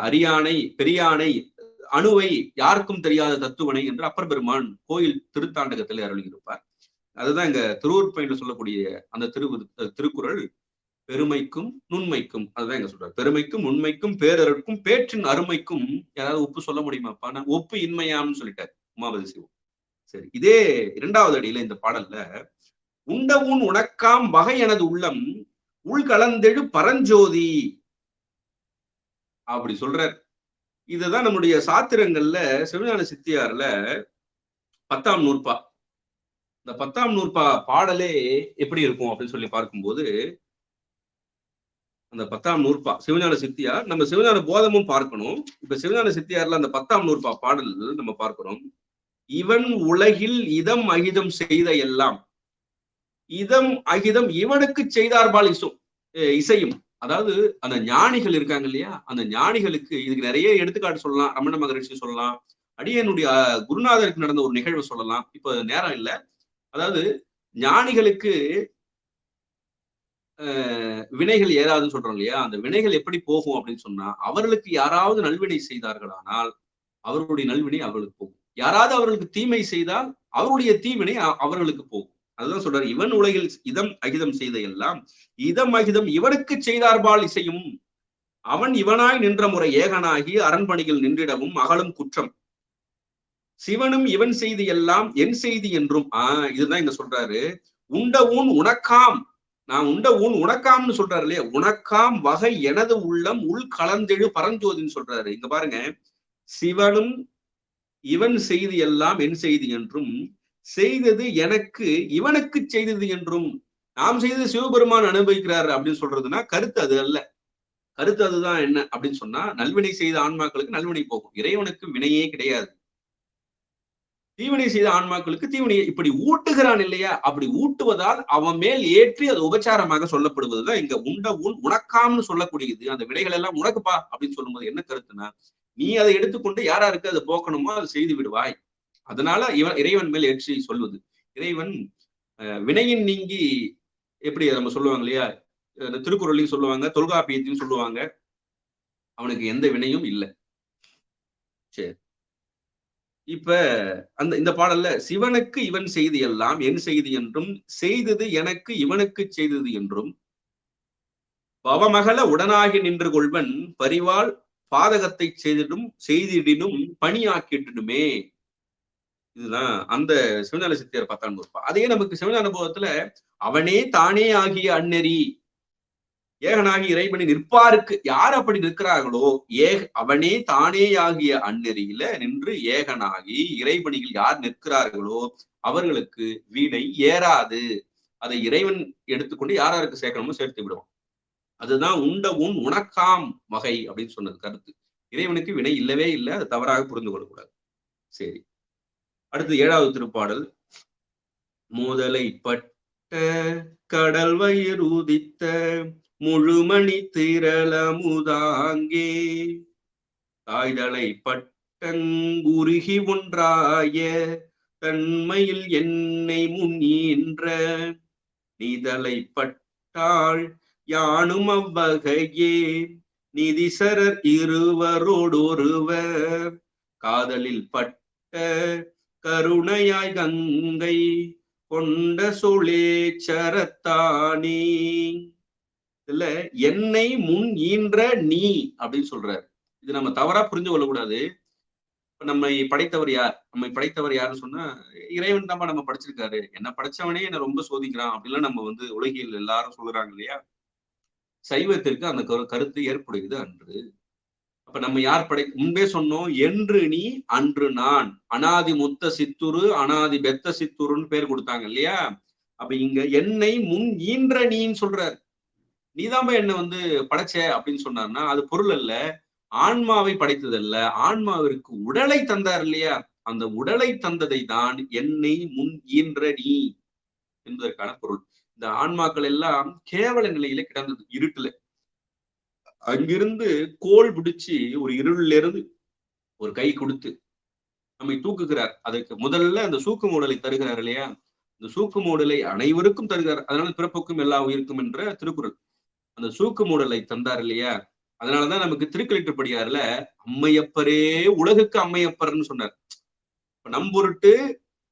அரியானை பெரியானை அணுவை யாருக்கும் தெரியாத தத்துவனை என்று அப்பர் பெருமான் கோயில் திருத்தாண்டகத்தில் அருளியிருப்பார். அதுதான் இங்க திருவருட்பயன்ல சொல்லக்கூடிய அந்த திருக்குறள். பெருமைக்கும் நுண்மைக்கும், அதுதான் இங்க சொல்றாரு. பெருமைக்கும் நுண்மைக்கும் பேரருட்கும் பேற்றின் அருமைக்கும் யாராவது ஒப்பு சொல்ல முடியுமாப்பா? ஒப்பு இன்மையான்னு சொல்லிட்டார் உமாபதி சிவம். சரி, இதே 2வது அடியில இந்த பாடல்ல உண்டவுன் உனக்காம் வகை எனது உள்ளம் உள்கலந்தெழு பரஞ்சோதி அப்படி சொல்றார். இதுதான் நம்முடைய சாத்திரங்கள்ல சிவஞான சித்தியார்ல 10ஆம் நூற்பா. இந்த 10ஆம் நூற்பா பாடலே எப்படி இருக்கும் அப்படின்னு சொல்லி பார்க்கும்போது, அந்த 10ஆம் நூற்பா சிவஞான சித்தியார், நம்ம சிவஞான போதமும் பார்க்கணும். இப்ப சிவஞான சித்தியார்ல அந்த 10ஆம் நூற்பா பாடல் நம்ம பார்க்கிறோம். இவன் உலகில் இதம் அகிதம் செய்த எல்லாம், இதம் அகிதம் இவனுக்கு செய்தார்பால் இசையும். அதாவது அந்த ஞானிகள் இருக்காங்க இல்லையா, அந்த ஞானிகளுக்கு இதுக்கு நிறைய எடுத்துக்காட்டு சொல்லலாம். ரமண மகரிஷி சொல்லலாம், அடியனுடைய குருநாதருக்கு நடந்த ஒரு நிகழ்வு சொல்லலாம். இப்ப நேரம் இல்லை. அதாவது ஞானிகளுக்கு வினைகள் ஏறாதுன்னு சொல்றோம் இல்லையா, அந்த வினைகள் எப்படி போகும் அப்படின்னு சொன்னா, அவர்களுக்கு யாராவது நல்வினை செய்தார்களானால் அவர்களுடைய நல்வினை அவர்களுக்கு போகும். யாராவது அவர்களுக்கு தீமை செய்தால் அவருடைய தீவினை அவர்களுக்கு போகும். அதுதான் சொல்றாரு, இவன் உலகில் இதம் அகிதம் செய்த எல்லாம் இதம் அகிதம் இவனுக்கு செய்தார்பால் இசையும் அவன் இவனாய் நின்ற முறை ஏகனாகி அரண்பணியில் நின்றிடவும் அகலும் குற்றம் சிவனும் இவன் செய்தி எல்லாம் என் செய்தி என்றும். இதுதான் இங்க சொல்றாரு. உண்ட ஊன் உனக்காம், நான் உண்ட ஊன் உனக்காம்னு சொல்றாரு இல்லையா, உனக்காம் வகை எனது உள்ளம் உள் கலந்தெழு பரஞ்சோதின்னு சொல்றாரு. இங்க பாருங்க, சிவனும் இவன் செய்தி எல்லாம் என் செய்தி என்றும் செய்தது எனக்கு இவனுக்கு செய்தது என்றும், நாம் செய்தது சிவபெருமான் அனுபவிக்கிறார் அப்படின்னு சொல்றதுன்னா கருத்து அது அல்ல. கருத்து அதுதான் என்ன அப்படின்னு சொன்னா, நல்வினை செய்த ஆன்மாக்களுக்கு நல்வினை போகும், இறைவனுக்கு வினையே கிடையாது. தீவினை செய்த ஆன்மாக்களுக்கு தீவினையை இப்படி ஊட்டுகிறான் இல்லையா, அப்படி ஊட்டுவதால் அவன் மேல் ஏற்றி அது உபச்சாரமாக சொல்லப்படுவதுதான் இங்க உண்ட ஊன் உனக்காம்னு சொல்லக்கூடியது. அந்த வினைகள் எல்லாம் உனக்குப்பா அப்படின்னு சொல்லும்போது என்ன கருத்துனா, நீ அதை எடுத்துக்கொண்டு யாராருக்கு அதை போக்கணுமோ அதை செய்து விடுவாய். அதனால இறைவன் மேல் ஏற்றி சொல்வது. இறைவன் வினையின் நீங்கி எப்படி நம்ம சொல்லுவாங்க இல்லையா, திருக்குறளையும் சொல்லுவாங்க, தொல்காப்பியத்தையும் சொல்லுவாங்க, அவனுக்கு எந்த வினையும் இல்லை. சரி, இப்ப இந்த பாடல்ல சிவனுக்கு இவன் செய்தி எல்லாம் என் செய்தி என்றும், செய்தது எனக்கு இவனுக்கு செய்தது என்றும், பவமகள உடனாகி நின்று கொள்வன் பரிவால் பாதகத்தை செய்திடினும் பணியாக்கிட்டுமே. இதுதான் அந்த சிவஞான சித்தியார் 10ஆம் நூற்பா. அதே நமக்கு சிவஞான அனுபவத்துல அவனே தானே ஆகிய அந்நெறி, ஏகனாகி இறைவனை நிற்பாருக்கு யார் அப்படி நிற்கிறார்களோ, அவனே தானே ஆகிய அந்நெறியில நின்று ஏகனாகி இறைவனில் யார் நிற்கிறார்களோ அவர்களுக்கு வீணை ஏறாது. அதை இறைவன் எடுத்துக்கொண்டு யாராருக்கு சேர்க்கணுமோ சேர்த்து விடுவான். அதுதான் உண்ட உன் உனக்காம் வகை அப்படின்னு சொன்னது கருத்து. இறைவனுக்கு வினை இல்லவே இல்லை, அதை தவறாக புரிந்து கொள்ளக்கூடாது. சரி, அடுத்து 7வது திருப்பாடல். முதலை பட்ட கடல் வயிறு உதித்த முழுமணி திரளமுதாங்கே, தாய்தலை பட்டங்குருகி ஒன்றாய தன்மையில் என்னை முன்னீன்ற, நீதலை பட்டாள் யானும் அவ்வகையே நிதிசரர் இருவரோடொருவர், காதலில் பட்ட கருணையாய் கங்கை கொண்ட சொலேச்சரத்தானே. இல்ல, என்னை முன் ஈன்ற நீ அப்படின்னு சொல்றாரு. இது நம்ம தவறா புரிஞ்சு கொள்ளக்கூடாது. நம்மை படைத்தவர் யார்? நம்மை படைத்தவர் யாருன்னு சொன்னா இறைவன் தான் நம்ம படைச்சிருக்காரு. என்ன படைச்சவனே என்ன ரொம்ப சோதிக்கிறான் அப்படிலாம் நம்ம உலகில் எல்லாரும் சொல்றாங்க இல்லையா. சைவத்திற்கு அந்த கருத்து ஏற்புடையது அன்று. அப்ப நம்ம யார் முன்பே சொன்னோம், என்று நீ அன்று நான், அனாதி முத்த சித்துரு அனாதி பெத்த சித்துருன்னு பேர் கொடுத்தாங்க இல்லையா. அப்ப இங்க என்னை முன் ஈன்ற நீன்னு சொல்றாரு. நீதான் என்ன படைச்ச அப்படின்னு சொன்னார்னா அது பொருள் அல்ல, ஆன்மாவை படைத்ததல்ல, ஆன்மாவிற்கு உடலை தந்தார் இல்லையா. அந்த உடலை தந்ததை தான் என்னை முன் ஈன்ற நீ என்பதற்கான பொருள். இந்த ஆன்மாக்கள் எல்லாம் கேவல நிலையில கிடந்தது, இருட்டுல. அங்கிருந்து கோல் பிடிச்சு ஒரு இருள்ல இருந்து ஒரு கை கொடுத்து நம்மை தூக்குகிறார். அதுக்கு முதல்ல அந்த சூக்கு மூடலை தருகிறார் இல்லையா. இந்த சூக்கு மூடலை அனைவருக்கும் தருகிறார். அதனால பிறப்புக்கும் எல்லா உயிருக்கும் என்ற திருக்குறள். அந்த சூக்கு மூடலை தந்தார் இல்லையா. அதனாலதான் நமக்கு திருக்கலிட்டுப்படியார்ல அம்மையப்பரே உலகுக்கு அம்மையப்பர்ன்னு சொன்னார். நம்பொருட்டு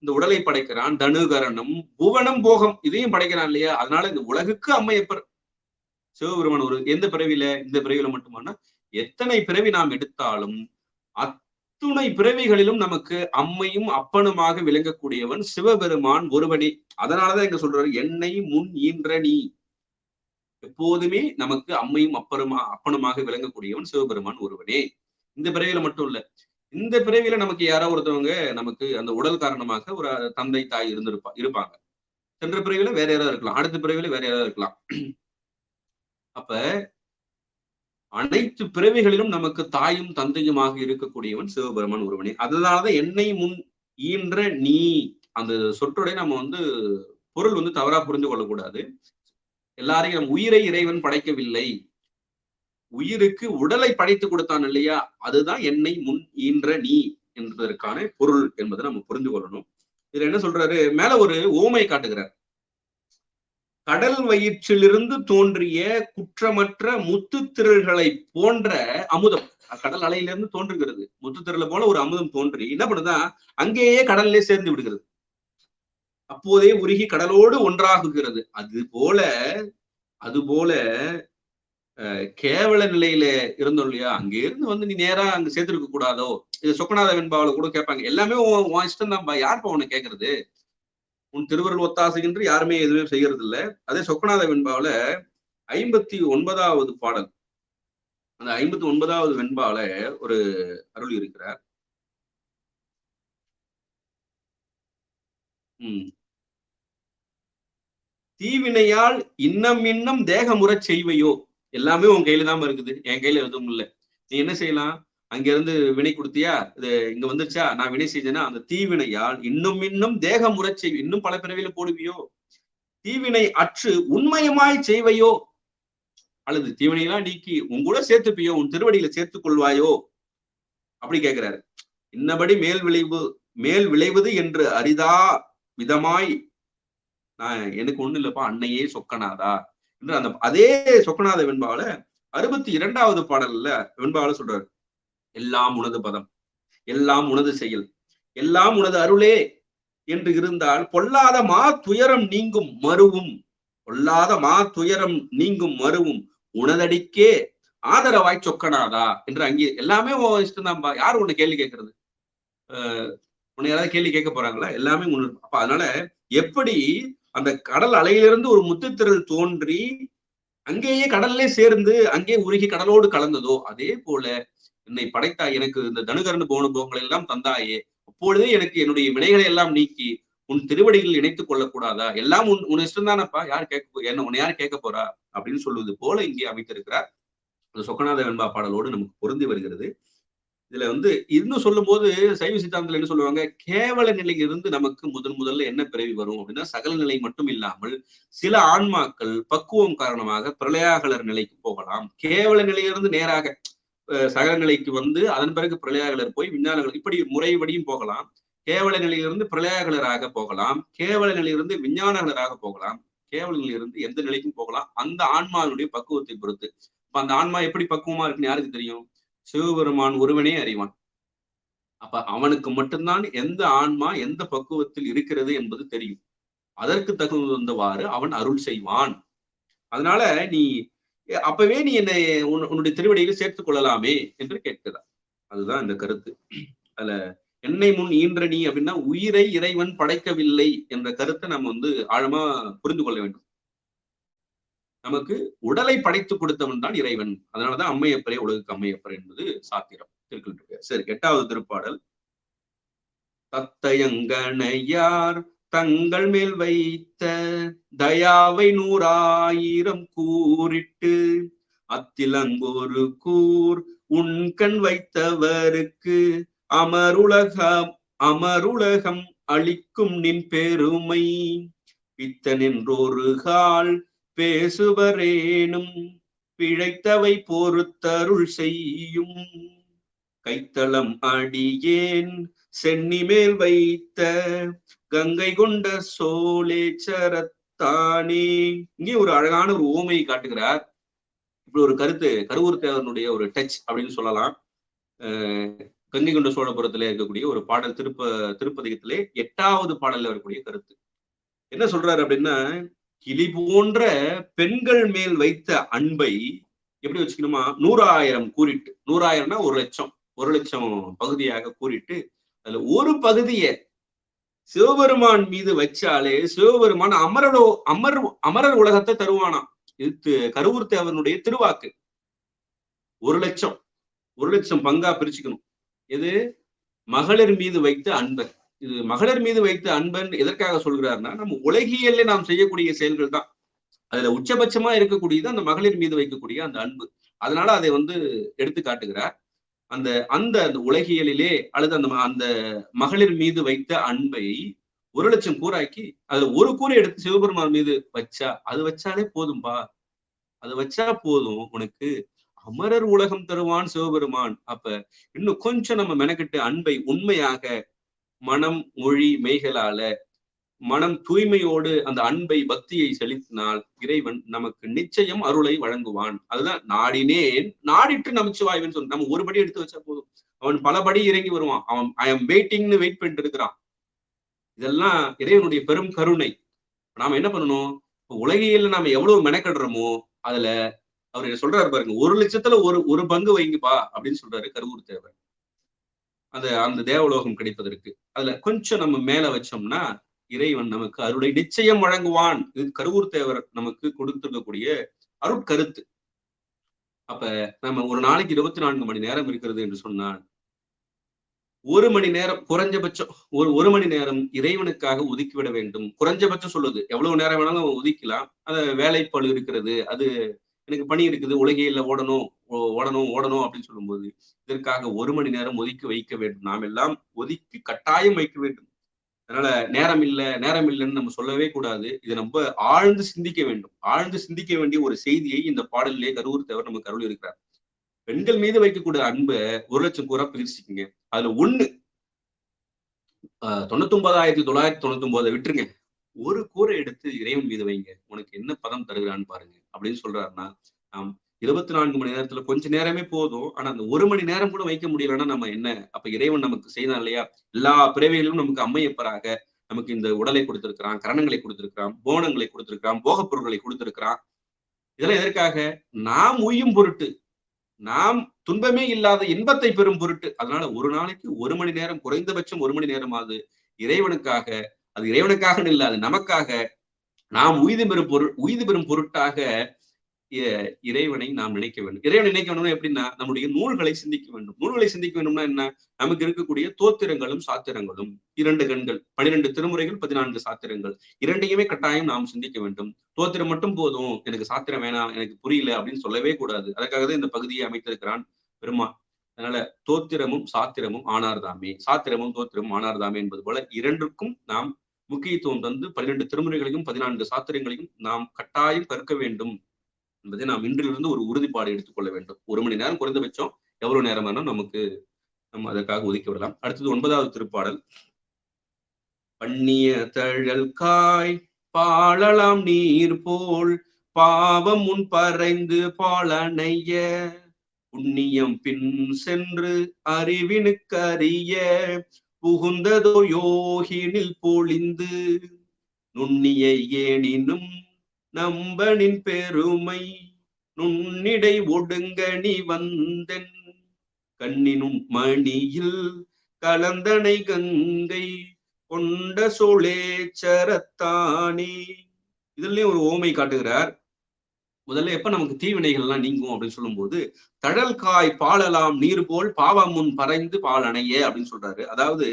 இந்த உடலை படைக்கிறான், தனுகரணம் புவனம் போகம் இதையும் படைக்கிறான் இல்லையா. அதனால இந்த உலகுக்கு அம்மையப்பர் சிவபெருமான். ஒரு எந்த பிறவியில, இந்த பிறவியில மட்டுமானா எத்தனை பிறவி நாம் எடுத்தாலும் அத்துணை பிறவிகளிலும் நமக்கு அம்மையும் அப்பனுமாக விளங்கக்கூடியவன் சிவபெருமான் ஒருவனே. அதனாலதான் இங்க சொல்றாரு, என்னை முன் ஈன்ற நீ. எப்போதுமே நமக்கு அம்மையும் அப்பனுமாக விளங்கக்கூடியவன் சிவபெருமான் ஒருவனே. இந்த பிறவியில மட்டும் இல்ல, இந்த பிறவியில நமக்கு யாரோ ஒருத்தவங்க நமக்கு அந்த உடல் காரணமாக ஒரு தந்தை தாய் இருப்பாங்க. சென்ற பிறவியில வேற யாராவது இருக்கலாம், அடுத்த பிறவியில வேற யாராவது இருக்கலாம். அப்ப அனைத்து பிறவிகளிலும் நமக்கு தாயும் தந்தையுமாக இருக்கக்கூடியவன் சிவபெருமான் ஒருவனே. அதனாலதான் என்னை முன் ஈன்ற நீ அந்த சொற்றொடை நம்ம பொருள் தவறா புரிந்து கொள்ளக்கூடாது. எல்லாரையும் நம் உயிரை இறைவன் படைக்கவில்லை, உயிருக்கு உடலை படைத்து கொடுத்தான் இல்லையா. அதுதான் என்னை முன் ஈன்ற நீ என்பதற்கான பொருள் என்பதை நம்ம புரிந்து கொள்ளணும். இதுல என்ன சொல்றாரு, மேல ஒரு ஓமை காட்டுகிறார். கடல் வயிற்றிலிருந்து தோன்றிய குற்றமற்ற முத்து திரள்களை போன்ற அமுதம் கடல் அலையிலிருந்து தோன்றுகிறது. முத்து திரளை போல ஒரு அமுதம் தோன்றி என்ன பண்ணுதான், அங்கேயே கடல்லே சேர்ந்து விடுகிறது. அப்போதே உருகி கடலோடு ஒன்றாகுகிறது. அதுபோல கேவல நிலையில இருந்தோம் இல்லையா, அங்க இருந்து நீ நேரா அங்க சேர்த்திருக்க கூடாதோ. இது சொக்கநாத வெண்பாவில கூட கேட்பாங்க, எல்லாமே உன் இஷ்டம் தான், யார்ப்பா உன்னை கேட்கறது, உன் திருவருள் ஒத்தாசைகின்ற யாருமே எதுவுமே செய்யறது இல்லை. அதே சொக்கநாத வெண்பாவில 59வது பாடல், அந்த 59வது வெண்பாவில ஒரு அருள் இருக்கிறார். தீவினையால் இன்னம் தேகமுறச் செய்வையோ. எல்லாமே உன் கையில தான் இருக்குது, என் கையில எதுவும் இல்லை. நீ என்ன செய்யலாம், அங்க இருந்து வினை கொடுத்தியா, இது இங்க வந்துருச்சா, நான் வினை செஞ்சேன்னா அந்த தீவினையால் இன்னும் தேகமுறச் செய்வி, இன்னும் பல பிறவியில போடுவியோ. தீவினை அற்று உண்மையமாய் செய்வையோ, அல்லது தீவினையெல்லாம் நீக்கி உங்கூட சேர்த்துப்பியோ, உன் திருவடியில சேர்த்துக் கொள்வாயோ அப்படி கேட்கிறாரு. இன்னபடி மேல் விளைவது என்று அரிதா விதமாய் எனக்கு ஒண்ணு இல்லப்பா, அன்னையே சொக்கநாதா என்று அந்த அதே சொக்கநாத வெண்பாவில 62வது பாடல்ல வெண்பாவில சொல்றாரு, எல்லாம் உனது பதம், எல்லாம் உனது செயல், எல்லாம் உனது அருளே என்று இருந்தால் பொல்லாத மா துயரம் நீங்கும் மருவும், பொல்லாத மா துயரம் நீங்கும் மருவும் உனதடிக்கே ஆதரவாய் சொக்கநாதா என்று அங்கே எல்லாமே இஷ்டம் தான்பா. யார் உன்னை கேள்வி கேட்கறது? உன்னை யாராவது கேள்வி கேட்க போறாங்களா? எல்லாமே உணர்வு. அப்ப அதனால எப்படி அந்த கடல் அலையிலிருந்து ஒரு முத்துத்திரள் தோன்றி அங்கேயே கடல்லே சேர்ந்து அங்கே உருகி கடலோடு கலந்ததோ, அதே போல என்னை படைத்தாய், எனக்கு இந்த தனுகரண போகங்களை எல்லாம் தந்தாயே, அப்பொழுதே எனக்கு என்னுடைய வினைகளை எல்லாம் நீக்கி உன் திருவடிகளில் இணைத்துக் கொள்ளக்கூடாதா? எல்லாம் உன் இஷ்டம் தானப்பா, யார் கேட்க என்ன உன்னை யார் கேட்க போறா அப்படின்னு சொல்வது போல இங்கே அமைத்திருக்கிறார். அந்த சொக்கநாத வெண்பா பாடலோடு நமக்கு பொருந்தி வருகிறது. இதுல இன்னும் சொல்லும் போது சைவ சித்தாந்தத்துல என்ன சொல்லுவாங்க, கேவல நிலையிலிருந்து நமக்கு முதல்ல என்ன பிறவி வரும் அப்படின்னா, சகல நிலை மட்டும் இல்லாமல் சில ஆன்மாக்கள் பக்குவம் காரணமாக பிரளயாகலர் நிலைக்கு போகலாம். கேவல நிலையிலிருந்து நேராக சகல நிலைக்கு அதன் பிறகு பிரளயாகலர் போய் விஞ்ஞானங்கள் இப்படி முறைப்படியும் போகலாம். கேவல நிலையிலிருந்து பிரளயாகலராக போகலாம், கேவல நிலையிலிருந்து விஞ்ஞானகலராக போகலாம், கேவல நிலையிலிருந்து எந்த நிலைக்கும் போகலாம், அந்த ஆன்மாவினுடைய பக்குவத்தை பொறுத்து. அந்த ஆன்மா எப்படி பக்குவமா இருக்குன்னு யாருக்கு தெரியும்? சிவபெருமான் ஒருவனே அறிவான். அப்ப அவனுக்கு மட்டும்தான் எந்த ஆன்மா எந்த பக்குவத்தில் இருக்கிறது என்பது தெரியும். அதற்கு தகுந்தவாறு அவன் அருள் செய்வான். அதனால நீ அப்பவே நீ என்னை உன்னுடைய திருவடியில் சேர்த்துக் கொள்ளலாமே என்று கேட்கிறார். அதுதான் இந்த கருத்து. அதுல என்னை முன் ஈன்ற நீ அப்படின்னா உயிரை இறைவன் படைக்கவில்லை என்ற கருத்தை நம்ம ஆழமா புரிந்து கொள்ள வேண்டும். நமக்கு உடலை படைத்து கொடுத்தவன் தான் இறைவன். அதனாலதான் அம்மையப்பரே உலகுக்கு அம்மையப்பர் என்பது சாத்திரம். திருக்குறள். சரி, 8வது திருப்பாடல். தத்தையங்கனையார் தங்கள் மேல் வைத்த தயாவை 100,000 கூறிட்டு அத்திலங்கொரு கூர் உன் கண் வைத்தவருக்கு அமருலகம் அளிக்கும் நின் பெருமை பித்தனென்றொரு கால் பேசுவரேனும் பிழைத்தவை பொறுத்தருள் செய்யும் கைத்தளம் அடியேன் சென்னி மேல் வைத்த கங்கை கொண்ட சோலேச்சரத்தானே. இங்கே ஒரு அழகான ஒரு ஓமையை காட்டுகிறார். இப்படி ஒரு கருத்து கருவூர் தேவனுடைய ஒரு டச் அப்படின்னு சொல்லலாம். கங்கை கொண்ட சோழபுரத்துல இருக்கக்கூடிய ஒரு பாடல், திருப்பதிகத்திலே 8வது பாடல்ல வரக்கூடிய கருத்து என்ன சொல்றாரு அப்படின்னா, கிளி போன்ற பெண்கள் மேல் வைத்த அன்பை எப்படி வச்சுக்கணுமா, 100,000 கூறிட்டு, 100,000னா 1,00,000 பகுதியாக கூறிட்டு, அதுல ஒரு பகுதியை சிவபெருமான் மீது வச்சாலே சிவபெருமான் அமரர் உலகத்தை தருவானாம். இது கருவூர் தேவனுடைய திருவாக்கு. 1,00,000 பங்கா பிரிச்சுக்கணும். இது மகளிர் மீது வைத்த அன்பர். இது மகளிர் மீது வைத்த அன்பன் எதற்காக சொல்கிறார்னா, நம்ம உலகியல்ல நாம் செய்யக்கூடிய செயல்கள் தான் அதுல உச்சபட்சமா இருக்கக்கூடியது அந்த மகளிர் மீது வைக்கக்கூடிய அந்த அன்பு. அதனால அதை எடுத்து காட்டுகிறார். அந்த அந்த அந்த உலகியலிலே அல்லது அந்த மகளிர் மீது வைத்த அன்பை 1,00,000 கூறாக்கி அதுல ஒரு கூரை எடுத்து சிவபெருமான் மீது அது வச்சாலே போதும்பா, அது வச்சா போதும், உனக்கு அமரர் உலகம் தருவான் சிவபெருமான். அப்ப இன்னும் கொஞ்சம் நம்ம மெனக்கிட்டு அன்பை உண்மையாக மனம் மொழி மெய்களால மனம் தூய்மையோடு அந்த அன்பை பக்தியை செலுத்தினால் இறைவன் நமக்கு நிச்சயம் அருளை வழங்குவான். அதுதான் நாடினேன் நாடிட்டு நமச்சிவாய்வன் சொல்லு. நம்ம ஒரு படி எடுத்து வச்சா போதும், அவன் பல படி இறங்கி வருவான். அவன் ஐ எம் வெயிட்டிங்னு வெயிட் பண்ணிட்டு இருக்கிறான். இதெல்லாம் இறைவனுடைய பெரும் கருணை. நாம என்ன பண்ணணும், உலகியல்ல நாம எவ்வளவு மெனக்கடுறோமோ அதுல அவர் சொல்றாரு பாருங்க, 1,00,000த்துல ஒரு பங்கு வைங்கப்பா அப்படின்னு சொல்றாரு கருவூர் தேவர். அந்த தேவலோகம் கிடைப்பதற்கு அதுல கொஞ்சம் நம்ம மேல வச்சோம்னா இறைவன் நமக்கு அருளை நிச்சயம் வழங்குவான். இது கருவூர் தேவர் நமக்கு கொடுத்திருக்கக்கூடிய அருட்கருத்து. அப்ப நம்ம ஒரு நாளைக்கு 24 மணி நேரம் இருக்கிறது என்று சொன்னால் 1 மணி நேரம் குறைஞ்சபட்சம் ஒரு மணி நேரம் இறைவனுக்காக ஒதுக்கிவிட வேண்டும். குறைஞ்சபட்சம் சொல்லுது, எவ்வளவு நேரம் வேணாலும் ஒதுக்கலாம். வேலைப்பளு இருக்கிறது, அது எனக்கு பணி இருக்குது, உலகியல்ல ஓடணும் அப்படின்னு சொல்லும்போது இதற்காக 1 மணி நேரம் ஒதுக்கி வைக்க வேண்டும். நாம் எல்லாம் ஒதுக்கி கட்டாயம் வைக்க வேண்டும். அதனால நேரம் இல்லைன்னு நம்ம சொல்லவே கூடாது. இதை நம்ம ஆழ்ந்து சிந்திக்க வேண்டும். ஆழ்ந்து சிந்திக்க வேண்டிய ஒரு செய்தியை இந்த பாடலிலே கருவூர் தேவர் நமக்கு அருள் இருக்கிறார். பெண்கள் மீது வைக்கக்கூடிய அன்பை 1,00,000 கூறா பிரிச்சுக்கீங்க. அதுல 1 99,999 விட்டுருங்க, ஒரு கூரை எடுத்து இறைவன் மீது வைங்க, உனக்கு என்ன பதம் தருகிறான்னு பாருங்க அப்படின்னு சொல்றாருன்னா, நாம் 24 மணி நேரத்துல கொஞ்ச நேரமே போதும். ஆனா அந்த 1 மணி நேரம் கூட வைக்க முடியலன்னா நம்ம என்ன? அப்ப இறைவன் நமக்கு செய்தான் இல்லையா? எல்லா பிறவிகளிலும் நமக்கு அம்மையப்பராக நமக்கு இந்த உடலை கொடுத்திருக்கிறான், கரணங்களை கொடுத்திருக்கிறான், போனங்களை கொடுத்திருக்கிறான், போகப் பொருட்களை கொடுத்திருக்கிறான். இதெல்லாம் எதற்காக? நாம் உய்யும் பொருட்டு, நாம் துன்பமே இல்லாத இன்பத்தை பெறும் பொருட்டு. அதனால ஒரு நாளைக்கு 1 மணி நேரம், குறைந்தபட்சம் 1 மணி நேரமாவது இறைவனுக்காக, அது இறைவனுக்காக இல்ல, அது நமக்காக, நாம் உய்து பெறும் பொருட்டாக இறைவனை நாம் நினைக்க வேண்டும். இறைவனை நினைக்க வேண்டும்னா எப்படின்னா, நம்முடைய நூல்களை சிந்திக்க வேண்டும். நூல்களை சிந்திக்க வேண்டும்னா என்ன? நமக்கு இருக்கக்கூடிய தோத்திரங்களும் சாத்திரங்களும், 2 கண்கள், 12 திருமுறைகள், 14 சாத்திரங்கள், இரண்டையுமே கட்டாயம் நாம் சிந்திக்க வேண்டும். தோத்திரம் மட்டும் போதும், எனக்கு சாத்திரம் வேணாம், எனக்கு புரியல அப்படின்னு சொல்லவே கூடாது. அதற்காக தான் இந்த பகுதியை அமைத்திருக்கிறான் பெருமான். அதனால தோத்திரமும் சாத்திரமும் ஆனார்தாமே, சாத்திரமும் தோத்திரமும் ஆனார்தாமே என்பது போல இரண்டுக்கும் நாம் முக்கியத்துவம் தந்து 12 திருமுறைகளையும் 14 சாத்திரங்களையும் நாம் கட்டாயம் கற்க வேண்டும் என்பதை நாம் இன்றிலிருந்து ஒரு உறுதிப்பாடு எடுத்துக்கொள்ள வேண்டும். 1 மணி நேரம் குறைந்தபட்சம், எவ்வளவு நேரம் வேணா நமக்கு நம்ம அதற்காக ஒதுக்கி விடலாம். அடுத்தது 9வது திருப்பாடல். பண்ணிய தழல் காய் பாழலாம் நீர் போல் பாவம் முன் பறைந்து பாலனைய புண்ணியம் பின் சென்று அறிவினுக்கரிய புகுந்ததோ யோகினில் பொழிந்து நுண்ணியை ஏனினும் நம்பனின் பெருமை நுண்ணிடை ஒடுங்க நீ வந்தன் கண்ணினும் மணியில் கலந்தனை கங்கை கொண்ட சோழேச்சரத்தானே. இதுலயும் ஒரு ஓமை காட்டுகிறார். முதல்ல எப்ப நமக்கு தீவினைகள்லாம் நீங்கும் அப்படின்னு சொல்லும் போது, தழல் காய் பாழலாம் நீர் போல் பாவம் முன் பறைந்து பாலனைய அப்படின்னு சொல்றாரு. அதாவது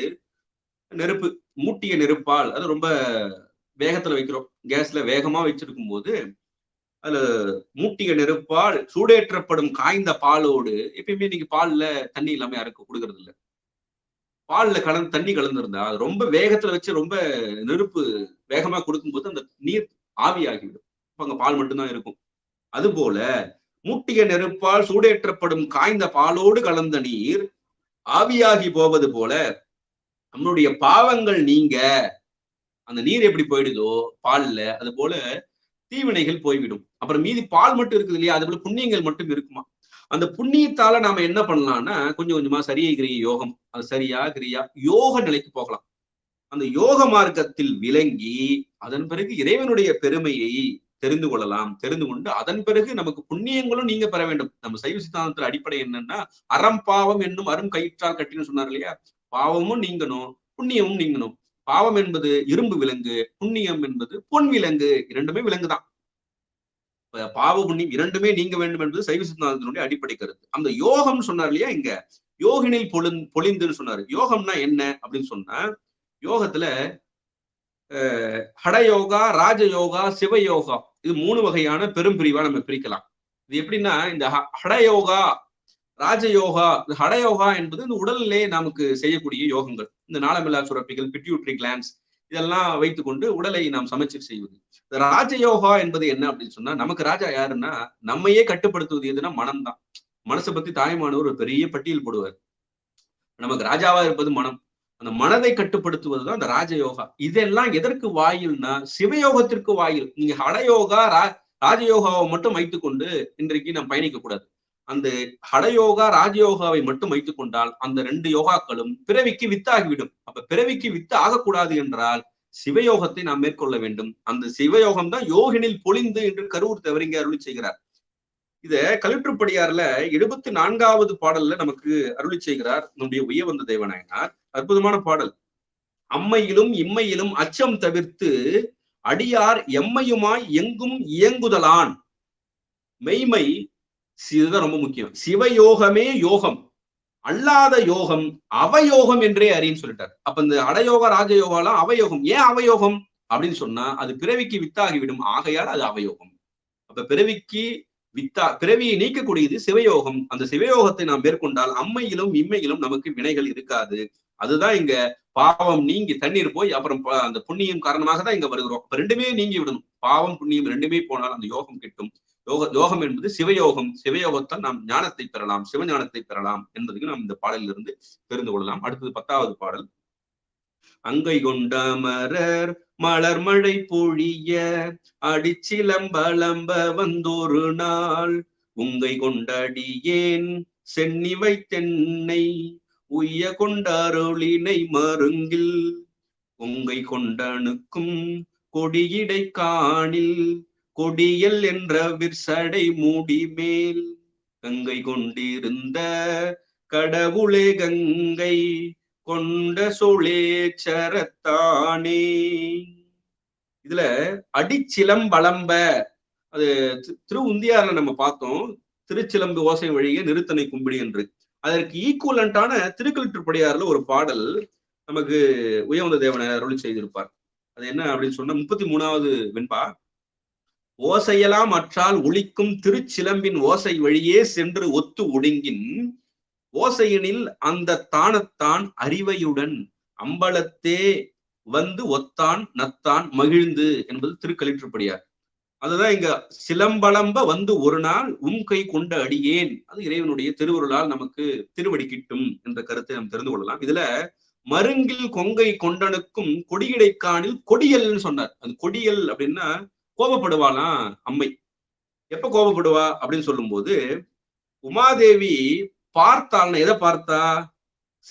நெருப்பு, மூட்டிய நெருப்பால், அது ரொம்ப வேகத்துல வைக்கிறோம், கேஸ்ல வேகமா வச்சிருக்கும் போது அதுல மூட்டிய நெருப்பால் சூடேற்றப்படும் காய்ந்த பாலோடு, எப்பயுமே நீங்க பால்ல தண்ணி இல்லாம யாருக்கும் கொடுக்கறது இல்ல. பால்ல தண்ணி கலந்திருந்தா அது ரொம்ப வேகத்துல வச்சு ரொம்ப நெருப்பு வேகமா கொடுக்கும்போது அந்த நீர் ஆவியாகிவிடும். அங்க பால் மட்டும்தான் இருக்கும். அதுபோல மூட்டிய நெருப்பால் சூடேற்றப்படும் காய்ந்த பாலோடு கலந்த நீர் ஆவியாகி போவது போல நம்மளுடைய பாவங்கள் நீங்க அந்த நீர் எப்படி போயிடுதோ பால்ல, அது போல தீவினைகள் போய்விடும். அப்புறம் மீதி பால் மட்டும் இருக்குது இல்லையா, அது போல புண்ணியங்கள் மட்டும் இருக்குமா. அந்த புண்ணியத்தால நாம என்ன பண்ணலாம்னா, கொஞ்சம் கொஞ்சமா சரியை கிரிய யோகம், அது சரியா கிரியா யோக நிலைக்கு போகலாம். அந்த யோக மார்க்கத்தில் விளங்கி அதன் பிறகு இறைவனுடைய பெருமையை தெரிந்து கொள்ளலாம். தெரிந்து கொண்டு அதன் பிறகு நமக்கு புண்ணியங்களும் நீங்க பெற வேண்டும். நம்ம சைவ சித்தாந்தத்துல அடிப்படை என்னன்னா, அறம் பாவம் என்னும் அரும் கயிற்றால் கட்டின்னு சொன்னார் இல்லையா. பாவமும் நீங்கணும், புண்ணியமும் நீங்கணும். பாவம் என்பது இரும்பு விலங்கு, புண்ணியம் என்பது பொன் விலங்கு. இரண்டுமே விலங்குதான். பாவ புண்ணியம் இரண்டுமே நீங்க வேண்டும் என்பது சைவ சித்தாந்தத்தினுடைய அடிப்படை கருத்து. அந்த யோகம் சொன்னார் இல்லையா, இங்க யோகினில் பொழிந்துன்னு சொன்னாரு. யோகம்னா என்ன அப்படின்னு சொன்னா, யோகத்துல ஹடயோகா, ராஜயோகா, சிவயோகா, இது 3 வகையான பெரும் பிரிவா நம்ம பிரிக்கலாம். இது எப்படின்னா, இந்த ஹடயோகா, ராஜயோகா, ஹடயோகா என்பது இந்த உடலிலே நமக்கு செய்யக்கூடிய யோகங்கள். இந்த நாளமில்லா சுரப்பிகள், பிட்யூட்டரி கிளான்ஸ், இதெல்லாம் வைத்துக்கொண்டு உடலை நாம் சமச்சீர் செய்வது. ராஜயோகா என்பது என்ன அப்படின்னு சொன்னா, நமக்கு ராஜா யாருன்னா, நம்மையே கட்டுப்படுத்துவது எதுனா மனம் தான். மனசை பத்தி தாய்மானவர் ஒரு பெரிய பட்டியல் போடுவார். நமக்கு ராஜாவா இருப்பது மனம். அந்த மனதை கட்டுப்படுத்துவதுதான் அந்த ராஜயோகா. இதெல்லாம் எதற்கு வாயில்னா சிவயோகத்திற்கு வாயில். நீங்க ஹடயோகா, ராஜயோகாவை மட்டும் வைத்துக்கொண்டு இன்றைக்கு நாம் பயணிக்க கூடாது. அந்த ஹடயோகா, ராஜயோகாவை மட்டும் வைத்துக் கொண்டால் அந்த 2 யோகாக்களும் பிறவிக்கு வித்தாகிவிடும். அப்ப பிறவிக்கு வித்து ஆகக்கூடாது என்றால் சிவயோகத்தை நாம் மேற்கொள்ள வேண்டும். அந்த சிவயோகம் தான் யோகினில் பொழிந்து என்று கரூர் தவறிங்க அருளி செய்கிறார். இத கலிற்றுப்படியார்ல 74வது பாடல்ல நமக்கு அருளி செய்கிறார் நம்முடைய உயவந்த தேவநாயனார். அற்புதமான பாடல். அம்மையிலும் இம்மையிலும் அச்சம் தவிர்த்து அடியார் எம்மையுமாய் எங்கும் இயங்குதலான் மெய்மை. இதுதான் ரொம்ப முக்கியம். சிவயோகமே யோகம், அல்லாத யோகம் அவயோகம் என்றே அறின்னு சொல்லிட்டார். அப்ப இந்த அடயோகா, ராஜயோகாலாம் அவயோகம். ஏன் அவயோகம் அப்படின்னு சொன்னா, அது பிறவிக்கு வித்தாகிவிடும், ஆகையால் அது அவயோகம். அப்ப பிறவியை நீக்கக்கூடியது சிவயோகம். அந்த சிவயோகத்தை நாம் மேற்கொண்டால் அம்மையிலும் இம்மையிலும் நமக்கு வினைகள் இருக்காது. அதுதான் இங்க பாவம் நீங்கி தண்ணீர் போய் அப்புறம் அந்த புண்ணியம் காரணமாக தான் இங்க வருகிறோம். இப்ப ரெண்டுமே நீங்கி விடணும். பாவம் புண்ணியம் ரெண்டுமே போனால் அந்த யோகம் கிட்டும். யோகம் என்பது சிவயோகம். சிவயோகத்தால் நாம் ஞானத்தை பெறலாம், சிவஞானத்தை பெறலாம் என்பதையும் நாம் இந்த பாடலிலிருந்து தெரிந்து கொள்ளலாம். அடுத்தது 10வது பாடல். அங்கை கொண்ட அமரர் மலர்மழை பொழிய அடிச்சிலம்பலம்ப வந்தொரு நாள் உங்கை கொண்டடியேன் சென்னி வைத்தென்னை உய்ய கொண்டருளினை மருங்கில் உங்கை கொண்டனுக்கும் கொடியிடை காணில் கொடியல் என்ற விற்சடை மூடிமேல் கங்கை கொண்டிருந்த கடவுளே கங்கை கொண்ட சோழேச்சரத்தானே. இதுல அடிச்சிலம்பலம்ப அது திருவுந்தியார்ல நம்ம பார்த்தோம், திருச்சிலம்பு ஓசை வழியே நிறுத்தனை கும்பிடி என்று. அதற்கு ஈக்குவலண்டான திருக்கலிற்றுப்படியார்ல ஒரு பாடல் நமக்கு உயர்ந்த தேவனை அருளி செய்திருப்பார். அது என்ன அப்படின்னு சொன்னா 33வது வெண்பா. ஓசையெல்லாம் அற்றால் ஒலிக்கும் திருச்சிலம்பின் ஓசை வழியே சென்று ஒத்து ஒடுங்கின் ஓசையினில் அந்த தானத்தான் அறிவையுடன் அம்பலத்தே வந்து ஒத்தான் நத்தான் மகிழ்ந்து என்பது திருக்கலிற்றுப்படியார். அதுதான் இங்க சிலம்பலம்ப வந்து ஒரு நாள் கை கொண்ட அடியேன், அது இறைவனுடைய திருவருளால் நமக்கு திருவடி கிட்டும் என்ற கருத்தை நாம் தெரிந்து கொள்ளலாம். இதுல மருங்கில் கொங்கை கொண்டனுக்கும் கொடியிடைக்கானில் கொடியல்னு சொன்னார். அது கொடியல் அப்படின்னா கோபப்படுவாளாம் அம்மை. எப்ப கோபப்படுவா அப்படின்னு சொல்லும் போது, உமாதேவி பார்த்தாள்னா எதை பார்த்தா,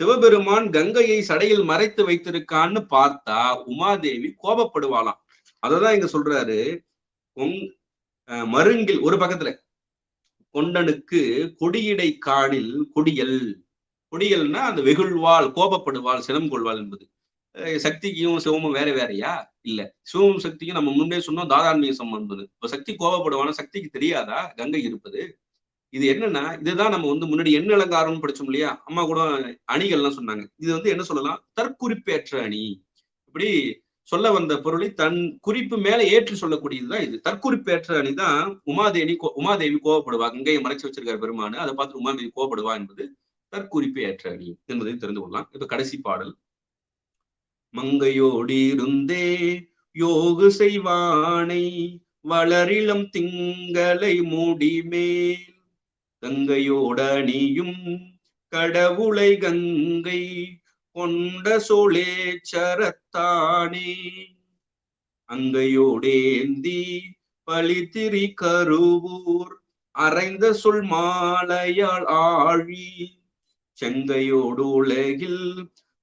சிவபெருமான் கங்கையை சடையில் மறைத்து வைத்திருக்கான்னு பார்த்தா உமாதேவி கோபப்படுவாளாம். அததான் இங்க சொல்றாரு, மருங்கில் ஒரு பக்கத்துல கொண்டனுக்கு கொடியிடை காணில் கொடியல். கொடியல்னா அந்த வெகுழ்வாள், கோபப்படுவாள், சினம் கொள்வாள் என்பது. சக்திக்கும் சிவமும் வேற வேறையா? இல்ல. சிவமும் சக்திக்கும் நம்ம முன்னே சொன்னோம் தாதான்மிக சம்பந்தம். இப்ப சக்தி கோபப்படுவானா சக்திக்கு தெரியாதா கங்கை இருப்பது? இது என்னன்னா, இதுதான் நம்ம முன்னாடி எண்ண அலங்காரம்னு படிச்சோம் இல்லையா, அம்மா கூட அணிகள்லாம் சொன்னாங்க. இது என்ன சொல்லலாம், தற்குறிப்பேற்ற அணி. இப்படி சொல்ல வந்த பொருளை தன் குறிப்பு மேல ஏற்றி சொல்லக்கூடியதுதான் இது. தற்குறிப்பேற்ற அணிதான் உமாதேவி கோவப்படுவா, கங்கையை மறைச்சு வச்சிருக்காரு பெருமானு, அதை பார்த்து உமாதேவி கோவப்படுவா என்பது தற்குறிப்பு ஏற்ற அணி என்பதை தெரிந்து கொள்ளலாம். இப்ப கடைசி பாடல். மங்கையோடி இருந்தே யோகு செய்வானை வளரிளம் திங்களை மூடிமேல் கங்கையோடணியும் கடவுளை கங்கை கொண்ட சோழேச்சரத்தானே அங்கையோடேந்தி பழித்திரி கருவூர் அரைந்த சொல் மாலையால் ஆழி செங்கையோடு உலகில்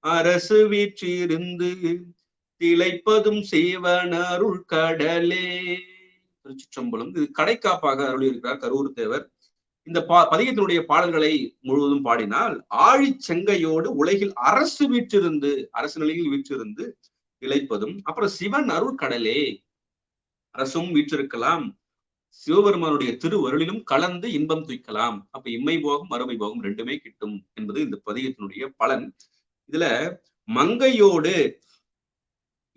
அரசு வீற்றிருந்து திளைப்பதும் சேவனருள் கடலே. திருச்சிற்றம்பலம். இது கடைக்காப்பாக அருளி இருக்கிறார் கரூர் தேவர். இந்த பதிகத்தினுடைய பாடல்களை முழுவதும் பாடினால், ஆழி செங்கையோடு உலகில் அரசு வீற்றிருந்து, அரசு நிலையில் வீற்றிருந்து இழைப்பதும், அப்புறம் சிவன் அருள் கடலே, அரசும் வீற்றிருக்கலாம், சிவபெருமானுடைய திருவருளிலும் கலந்து இன்பம் துய்க்கலாம். அப்ப இம்மை போகம் மறுமை போகம் ரெண்டுமே கிட்டும் என்பது இந்த பதிகத்தினுடைய பலன். இதுல மங்கையோடு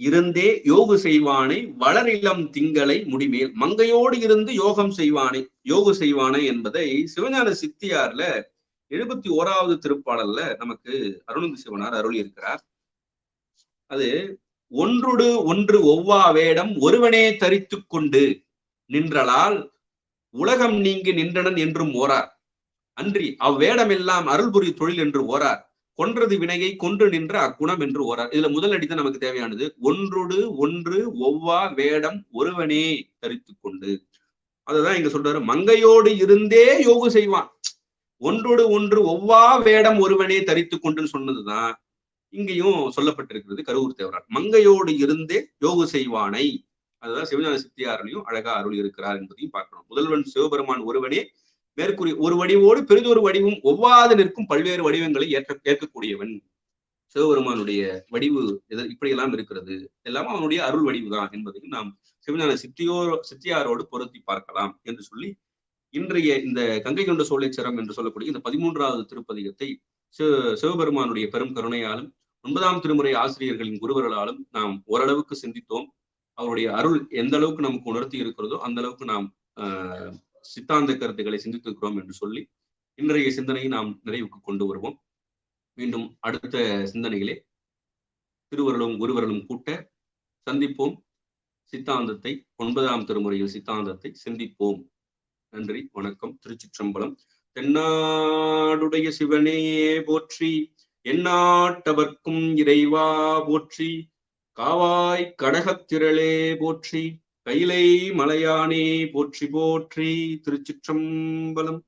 இருந்தே யோகு செய்வானை வளரிளம் திங்களை முடிமேல். மங்கையோடு இருந்து யோகம் செய்வானை, யோகு செய்வானை என்பதை சிவஞான சித்தியார்ல 71வது திருப்பாடல்ல நமக்கு அருணந்தி சிவனார் அருளி இருக்கிறார். அது ஒன்றொடு ஒன்று ஒவ்வா வேடம் ஒருவனே தரித்து கொண்டு நின்றலால் உலகம் நீங்கி நின்றனன் என்றும் ஓரார், அன்றி அவ்வேடம் எல்லாம் அருள்புரி தொழில் என்று ஓரார், கொன்றது வினையை கொன்று நின்ற அக்குணம் என்று ஓரார். இதுல முதல் அடிதான் நமக்கு தேவையானது. ஒன்றொடு ஒன்று ஒவ்வா வேடம் ஒருவனே தரித்து கொண்டு. அதுதான் இங்க சொல்றாரு, மங்கையோடு இருந்தே யோகு செய்வான். ஒன்றோடு ஒன்று ஒவ்வா வேடம் ஒருவனே தரித்து கொண்டுன்னு சொன்னதுதான் இங்கேயும் சொல்லப்பட்டிருக்கிறது கரூர் தேவரால். மங்கையோடு இருந்தே யோகு செய்வானை, அதுதான் சிவஞான சித்தியாரிலையும் அழகா அருள் இருக்கிறார் என்பதையும் பார்க்கணும். முதல்வன் சிவபெருமான் ஒருவனே மேற்கூறி ஒரு வடிவோடு பெரிதொரு வடிவும் ஒவ்வாது நிற்கும் பல்வேறு வடிவங்களை ஏற்கக்கூடியவன். சிவபெருமானுடைய வடிவு இப்படியெல்லாம் இருக்கிறது, எல்லாம் அவனுடைய அருள் வடிவு தான் என்பதையும் நாம் சிவஞான சித்தியாரோடு பொருத்தி பார்க்கலாம் என்று சொல்லி, இன்றைய இந்த கங்கை கொண்ட சோழேச்சரம் என்று சொல்லக்கூடிய இந்த 13வது திருப்பதிகத்தை சிவபெருமானுடைய பெரும் கருணையாலும் 9ஆம் திருமுறை ஆசிரியர்களின் குருவர்களாலும் நாம் ஓரளவுக்கு சிந்தித்தோம். அவருடைய அருள் எந்த அளவுக்கு நமக்கு உணர்த்தி இருக்கிறதோ அந்த அளவுக்கு நாம் சித்தாந்த கருத்துக்களை சிந்தித்திருக்கிறோம் என்று சொல்லி இன்றைய சிந்தனையை நாம் நிறைவுக்கு கொண்டு வருவோம். மீண்டும் அடுத்த சிந்தனைகளே திருவருளும் குருவருளும் கூட்ட சந்திப்போம். சித்தாந்தத்தை 9ஆம் திருமுறையில் சித்தாந்தத்தை சிந்திப்போம். நன்றி, வணக்கம். திருச்சிற்றம்பலம். தென்னாடுடைய சிவனே போற்றி, எந்நாட்டவர்க்கும் இறைவா போற்றி, காவாய் கடகத்திரளே போற்றி, கைலை மலையானே போற்றி போற்றி. திருச்சிற்றம்பலம்.